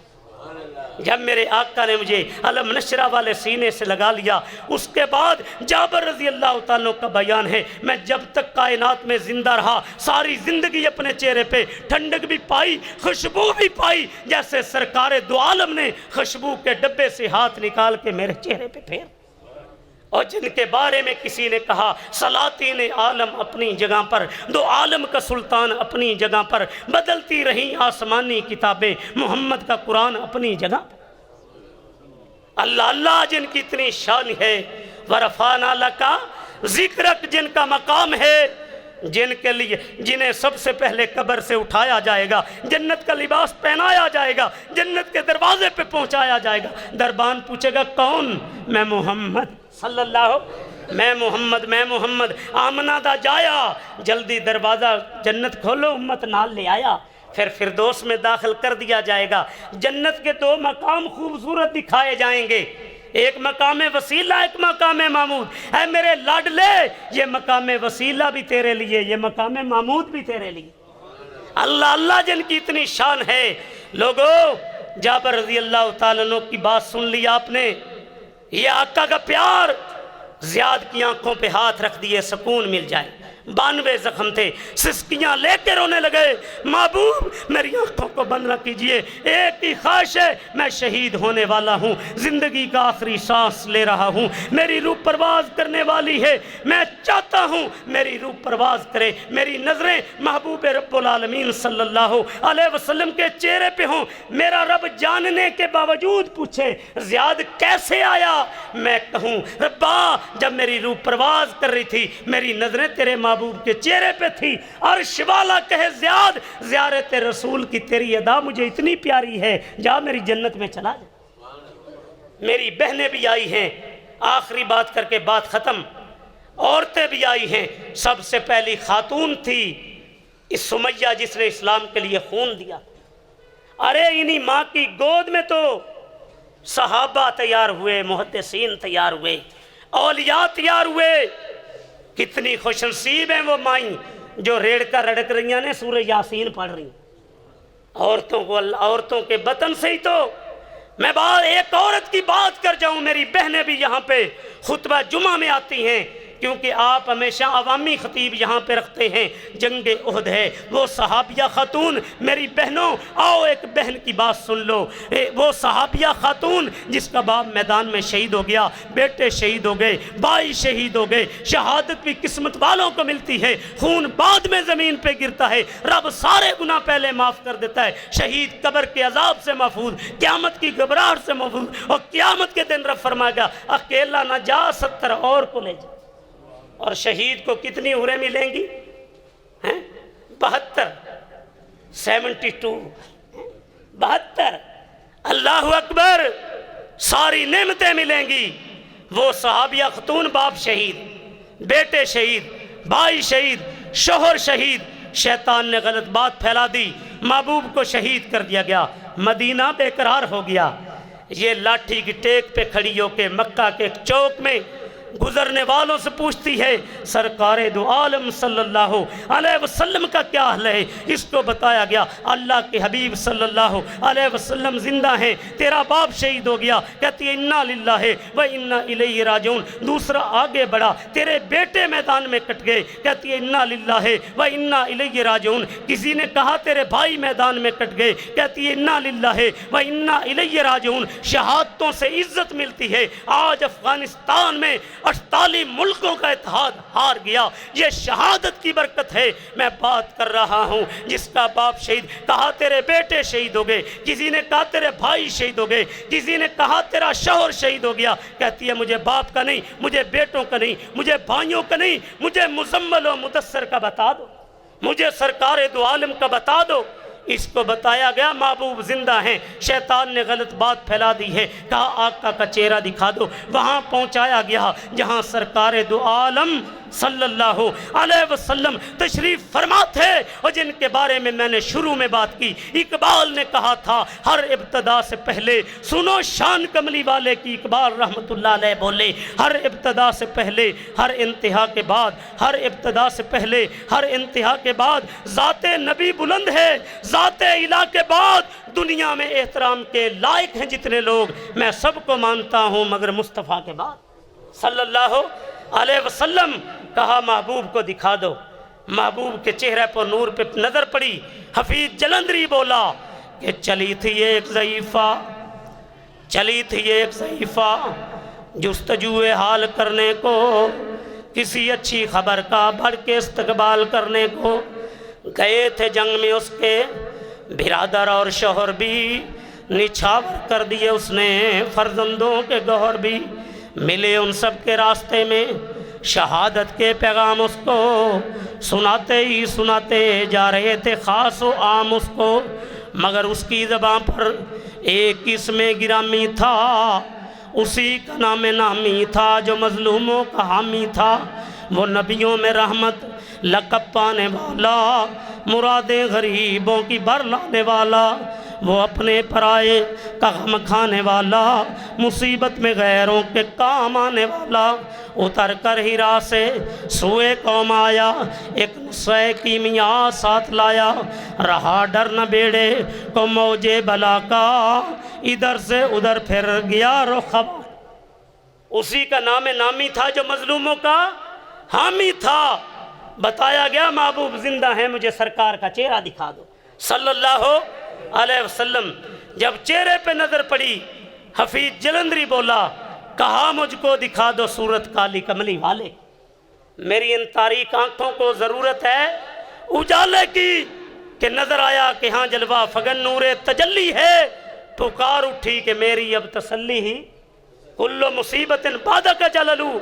جب میرے آقا نے مجھے علم نشرہ والے سینے سے لگا لیا، اس کے بعد جابر رضی اللہ تعالیٰ کا بیان ہے، میں جب تک کائنات میں زندہ رہا ساری زندگی اپنے چہرے پہ ٹھنڈک بھی پائی، خوشبو بھی پائی، جیسے سرکار دو عالم نے خوشبو کے ڈبے سے ہاتھ نکال کے میرے چہرے پہ پھیر۔ اور جن کے بارے میں کسی نے کہا سلاطین عالم اپنی جگہ پر، دو عالم کا سلطان اپنی جگہ پر، بدلتی رہیں آسمانی کتابیں، محمد کا قرآن اپنی جگہ پر۔ اللہ اللہ جن کی اتنی شان ہے، ورفعنا لک ذکرک جن کا مقام ہے، جن کے لیے جنہیں سب سے پہلے قبر سے اٹھایا جائے گا، جنت کا لباس پہنایا جائے گا، جنت کے دروازے پہ پہنچایا جائے گا، دربان پوچھے گا کون؟ میں محمد صلی اللہ، میں محمد آمنہ دا جایا، جلدی دروازہ جنت کھولو، امت نال لے آیا، پھر فردوس میں داخل کر دیا جائے گا۔ جنت کے 2 مقام خوبصورت دکھائے جائیں گے، ایک مقام وسیلہ، ایک مقام محمود۔ اے میرے لاڈلے، یہ مقام وسیلہ بھی تیرے لیے، یہ مقام محمود بھی تیرے لیے۔ اللہ اللہ جن کی اتنی شان ہے۔ لوگو جابر رضی اللہ تعالیٰ عنہ کی بات سن لی آپ نے، یہ آقا کا پیار، زیاد کی آنکھوں پہ ہاتھ رکھ دیے سکون مل جائے۔ 92 زخم تھے، سسکیاں لے کے رونے لگے، محبوب میری آنکھوں کو بند نہ کیجئے، ایک ہی خواہش ہے، میں شہید ہونے والا ہوں، زندگی کا آخری سانس لے رہا ہوں، میری روح پرواز کرنے والی ہے، میں چاہتا ہوں میری روح پرواز کرے، میری نظریں محبوب رب العالمین صلی اللہ علیہ وسلم کے چہرے پہ ہوں۔ میرا رب جاننے کے باوجود پوچھے زیاد کیسے آیا، میں کہوں ربا جب میری روح پرواز کر رہی تھی میری نظریں تیرے محبوب کے چہرے پہ تھی۔ عرش والا کہے زیاد زیارت رسول کی تیری ادا مجھے اتنی پیاری ہے، جا میری جنت میں چلا جا۔ میری بہنیں بھی آئی ہیں، آخری بات کر کے بات ختم، عورتیں بھی آئی ہیں۔ سب سے پہلی خاتون تھی اس سمیہ جس نے اسلام کے لیے خون دیا۔ ارے انہی ماں کی گود میں تو صحابہ تیار ہوئے، محدثین تیار ہوئے، اولیاء تیار ہوئے. کتنی خوش نصیب ہیں وہ مائیں جو ریڑھ کر رڑک رہی ہیں سورہ یاسین پڑھ رہی ہیں. عورتوں کے بطن سے ہی تو میں ایک عورت کی بات کر جاؤں. میری بہنیں بھی یہاں پہ خطبہ جمعہ میں آتی ہیں کیونکہ آپ ہمیشہ عوامی خطیب یہاں پہ رکھتے ہیں. جنگ احد ہے، وہ صحابیہ خاتون، میری بہنوں آؤ ایک بہن کی بات سن لو. وہ صحابیہ خاتون جس کا باپ میدان میں شہید ہو گیا، بیٹے شہید ہو گئے، بھائی شہید ہو گئے. شہادت بھی قسمت والوں کو ملتی ہے، خون بعد میں زمین پہ گرتا ہے. رب سارے گناہ پہلے معاف کر دیتا ہے. شہید قبر کے عذاب سے محفوظ، قیامت کی گھبراہٹ سے محفوظ. اور قیامت کے دن رب فرمائے گا اکیلا نہ جا، 70 اور کو لے جا. اور شہید کو کتنی عمریں ملیں گی؟ 72 72. اللہ اکبر. ساری نعمتیں ملیں گی. وہ صحابیہ خاتون، باپ شہید، بیٹے شہید، بھائی شہید، شوہر شہید. شیطان نے غلط بات پھیلا دی، محبوب کو شہید کر دیا گیا. مدینہ بے قرار ہو گیا. یہ لاٹھی کی ٹیک پہ کھڑی ہو کے مکہ کے ایک چوک میں گزرنے والوں سے پوچھتی ہے سرکار دو عالم صلی اللہ علیہ وسلم کا کیا حال ہے. اس کو بتایا گیا اللہ کے حبیب صلی اللہ علیہ وسلم زندہ ہیں، تیرا باپ شہید ہو گیا. کہتی ہے انا للہ و انا الیہ راجعون. دوسرا آگے بڑھا، تیرے بیٹے میدان میں کٹ گئے. کہتی ہے انا للہ و انا الیہ راجعون. کسی نے کہا تیرے بھائی میدان میں کٹ گئے. کہتی ہے انا للہ و انا الیہ راجعون. شہادتوں سے عزت ملتی ہے. آج افغانستان میں 48 ملکوں کا اتحاد ہار گیا. یہ شہادت کی برکت ہے. میں بات کر رہا ہوں جس کا باپ شہید، کہا تیرے بیٹے شہید ہو گئے، کسی نے کہا تیرے بھائی شہید ہو گئے، کسی نے کہا تیرا شوہر شہید ہو گیا. کہتی ہے مجھے باپ کا نہیں، مجھے بیٹوں کا نہیں، مجھے بھائیوں کا نہیں، مجھے مزمل و مدثر کا بتا دو، مجھے سرکار دو عالم کا بتا دو. اس کو بتایا گیا محبوب زندہ ہیں. شیطان نے غلط بات پھیلا دی ہے، کہا آقا کا چہرہ دکھا دو. وہاں پہنچایا گیا جہاں سرکار دو عالم صلی اللہ علیہ وسلم تشریف فرما تھے اور جن کے بارے میں میں نے شروع میں بات کی. اقبال نے کہا تھا ہر ابتدا سے پہلے سنو شان کملی والے کی. اقبال رحمت اللہ علیہ بولے ہر ابتدا سے پہلے ہر انتہا کے بعد، ہر ابتدا سے پہلے ہر انتہا کے بعد ذات نبی بلند ہے. ذات الہ کے بعد دنیا میں احترام کے لائق ہیں جتنے لوگ، میں سب کو مانتا ہوں مگر مصطفیٰ کے بعد صلی اللہ علیہ وسلم. کہا محبوب کو دکھا دو. محبوب کے چہرے پر نور پہ نظر پڑی. حفیظ جلندری بولا کہ چلی تھی ایک ضعیفہ، چلی تھی ایک ضعیفہ جستجو حال کرنے کو، کسی اچھی خبر کا بڑھ کے استقبال کرنے کو. گئے تھے جنگ میں اس کے برادر اور شوہر بھی، نچھاور کر دیے اس نے فرزندوں کے گوہر بھی. ملے ان سب کے راستے میں شہادت کے پیغام اس کو، سناتے ہی سناتے جا رہے تھے خاص و عام اس کو. مگر اس کی زبان پر ایک اسم گرامی تھا، اسی کا نام نامی تھا جو مظلوموں کا حامی تھا. وہ نبیوں میں رحمت لقب پانے والا، مرادیں غریبوں کی بر لانے والا، وہ اپنے پرائے کا غم کھانے والا، مصیبت میں غیروں کے کام آنے والا. اتر کر ہیرا سے سوئے قوم آیا، ایک نسخہ کیمیا ساتھ لایا. رہا ڈر نہ بیڑے کو موجے بلا کا، ادھر سے ادھر پھر گیا رخ. اسی کا نام نامی تھا جو مظلوموں کا حامی تھا. بتایا گیا محبوب زندہ ہیں، مجھے سرکار کا چہرہ دکھا دو صلی اللہ علیہ وسلم. جب چہرے پہ نظر پڑی حفیظ جلندری بولا، کہا مجھ کو دکھا دو صورت کالی کملی والے. میری ان تاریک آنکھوں کو ضرورت ہے اجالے کی. کہ نظر آیا کہ ہاں جلوہ فگن نور تجلی ہے. پکار اٹھی کہ میری اب تسلی ہی، کل مصیبت بادہ کا جللو.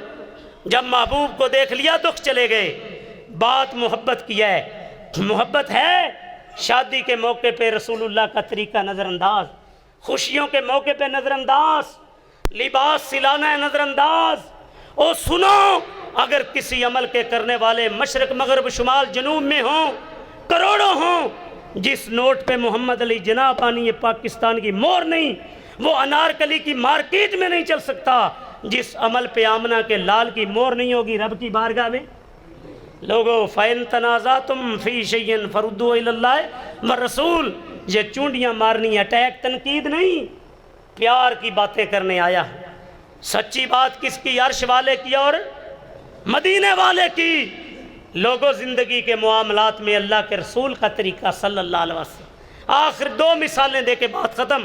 جب محبوب کو دیکھ لیا دکھ چلے گئے. بات محبت کی ہے، محبت ہے. شادی کے موقع پہ رسول اللہ کا طریقہ نظر انداز، خوشیوں کے موقع پہ نظر انداز، لباس سلانا ہے نظر انداز. او سنو، اگر کسی عمل کے کرنے والے مشرق مغرب شمال جنوب میں ہوں، کروڑوں ہوں، جس نوٹ پہ محمد علی جناح پانی یہ پاکستان کی مور نہیں، وہ انارکلی کی مارکیٹ میں نہیں چل سکتا. جس عمل پہ آمنہ کے لال کی مور نہیں ہوگی رب کی بارگاہ میں لوگو فَإِن تَنَازَعْتُمْ فِي شَيْءٍ فَرُدُّوهُ إِلَى اللَّهِ وَالرَّسُولِ، یہ چونڈیاں مارنی اٹیک تنقید نہیں، پیار کی باتیں کرنے آیا۔ سچی بات کس کی؟ عرش والے کی اور مدینے والے کی۔ لوگوں زندگی کے معاملات میں اللہ کے رسول کا طریقہ صلی اللہ علیہ وسلم۔ آخر دو مثالیں دے کے بات ختم۔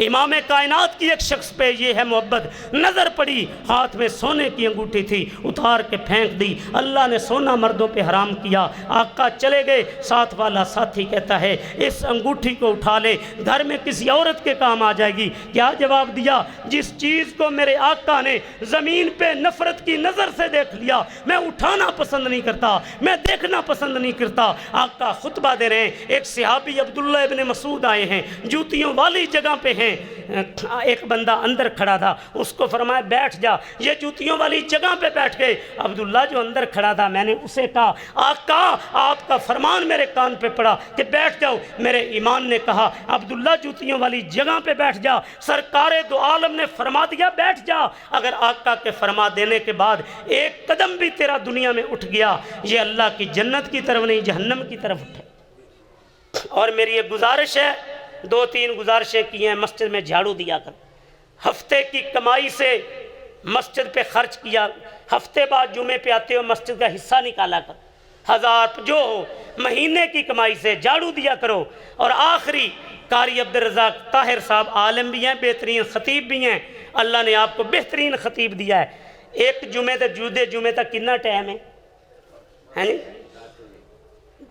امام کائنات کی ایک شخص پہ یہ ہے محبت، نظر پڑی، ہاتھ میں سونے کی انگوٹھی تھی، اتار کے پھینک دی۔ اللہ نے سونا مردوں پہ حرام کیا، آقا چلے گئے، ساتھ والا ساتھی کہتا ہے اس انگوٹھی کو اٹھا لے، گھر میں کسی عورت کے کام آ جائے گی۔ کیا جواب دیا؟ جس چیز کو میرے آقا نے زمین پہ نفرت کی نظر سے دیکھ لیا، میں اٹھانا پسند نہیں کرتا، میں دیکھنا پسند نہیں کرتا۔ آقا خطبہ دے رہے ہیں، ایک صحابی عبداللہ ابن مسعود آئے ہیں، جوتیوں والی جگہ پہ ہیں، ایک بندہ اندر کھڑا تھا، اس کو فرمایا بیٹھ جا، یہ جوتیوں والی جگہ پہ بیٹھ گئے۔ عبداللہ جو اندر کھڑا تھا، میں نے اسے کہا آقا آپ کا فرمان میرے کان پہ پڑا کہ بیٹھ جاؤ۔ میرے ایمان نے کہا عبداللہ جوتیوں والی جگہ پہ بیٹھ جا، سرکار دو عالم نے فرما دیا بیٹھ جا۔ اگر آقا کے فرما دینے کے بعد ایک قدم بھی تیرا دنیا میں اٹھ گیا، یہ اللہ کی جنت کی طرف نہیں جہنم کی طرف اٹھے۔ اور میری ایک گزارش ہے، دو تین گزارشیں کی ہیں، مسجد میں جھاڑو دیا کر، ہفتے کی کمائی سے مسجد پہ خرچ کیا، ہفتے بعد جمعے پہ آتے ہو مسجد کا حصہ نکالا کر، 1000 جو ہو مہینے کی کمائی سے جھاڑو دیا کرو۔ اور آخری قاری عبدالرزاق طاہر صاحب عالم بھی ہیں، بہترین خطیب بھی ہیں، اللہ نے آپ کو بہترین خطیب دیا ہے۔ ایک جمعے تک جمعے تک کتنا ٹائم ہے نہیں؟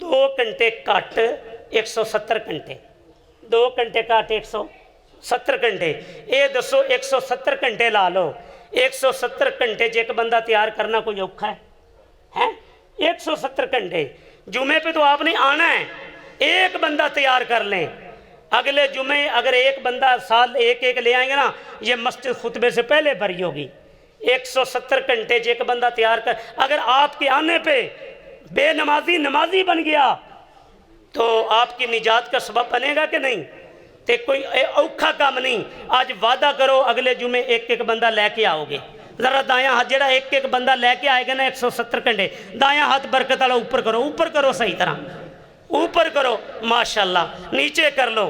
2 گھنٹے کٹ 170 گھنٹے، 2 گھنٹے کٹ 170 گھنٹے، اے دسو 170 گھنٹے لا لو، 170 گھنٹے ایک بندہ تیار کرنا کوئی اوکھا ہے؟ 170 گھنٹے جمعے پہ تو آپ نے آنا ہے، ایک بندہ تیار کر لیں، اگلے جمعے اگر ایک بندہ سال ایک لے آئیں گے نا، یہ مسجد خطبے سے پہلے بھری ہوگی۔ 170 گھنٹے ایک بندہ تیار کر، اگر آپ کے آنے پہ بے نمازی بن گیا تو آپ کی نجات کا سبب بنے گا کہ نہیں؟ تے کوئی اوکھا کام نہیں۔ آج وعدہ کرو اگلے جمعے ایک بندہ لے کے آؤ گے، ذرا دایاں ہاتھ جڑا ایک بندہ لے کے آئے گا نا 170 گھنٹے، دایاں ہاتھ برکت والا اوپر کرو صحیح طرح اوپر کرو، ماشاءاللہ نیچے کر لو،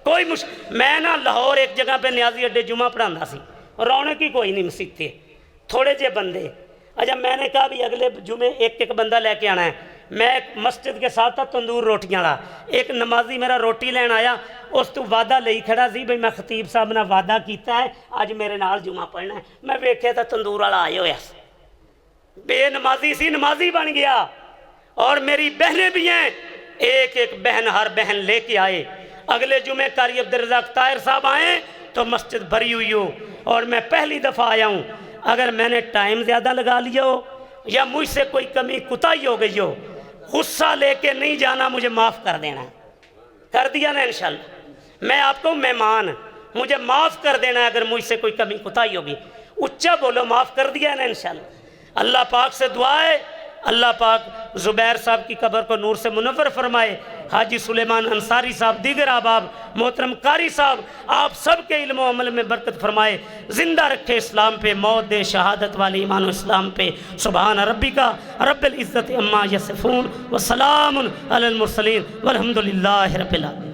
کوئی میں نا لاہور ایک جگہ پہ نیازی اڈے جمعہ پڑھانا سی، رونق ہی کوئی نہیں مسجد تے، تھوڑے جے بندے۔ اچھا میں نے کہا بھی اگلے جمعے ایک بندہ لے کے آنا ہے، میں مسجد کے ساتھ تھا تندور روٹیاں لا، ایک نمازی میرا روٹی لین آیا، اس تو وعدہ لئی کھڑا سی بھئی میں خطیب صاحب نے وعدہ کیتا ہے آج میرے نال جمعہ پڑھنا ہے، میں ویکھیا تھا تندور والا آئے ہویا بے نمازی سی نمازی بن گیا۔ اور میری بہنیں بھی ہیں، ایک بہن ہر بہن لے کے آئے، اگلے جمعے قاری عبدالرزاق طاہر صاحب آئے تو مسجد بھری ہوئی ہو، اور میں پہلی دفعہ آیا ہوں، اگر میں نے ٹائم زیادہ لگا لیا ہو یا مجھ سے کوئی کمی کوتاہی ہو گئی ہو، غصہ لے کے نہیں جانا، مجھے معاف کر دینا، کر دیا نا انشاءاللہ، میں آپ کو مہمان، مجھے معاف کر دینا اگر مجھ سے کوئی کمی کوتاہی ہوگی، اچھا بولو معاف کر دیا نا انشاءاللہ۔ اللہ پاک سے دعا ہے اللہ پاک زبیر صاحب کی قبر کو نور سے منور فرمائے، حاجی سلیمان انصاری صاحب، دیگر احباب، محترم قاری صاحب، آپ سب کے علم و عمل میں برکت فرمائے، زندہ رکھے اسلام پہ، موت دے شہادت والی ایمان و اسلام پہ۔ سبحان ربک رب العزت عما یصفون وسلام علی المرسلین والحمدللہ رب العالمین۔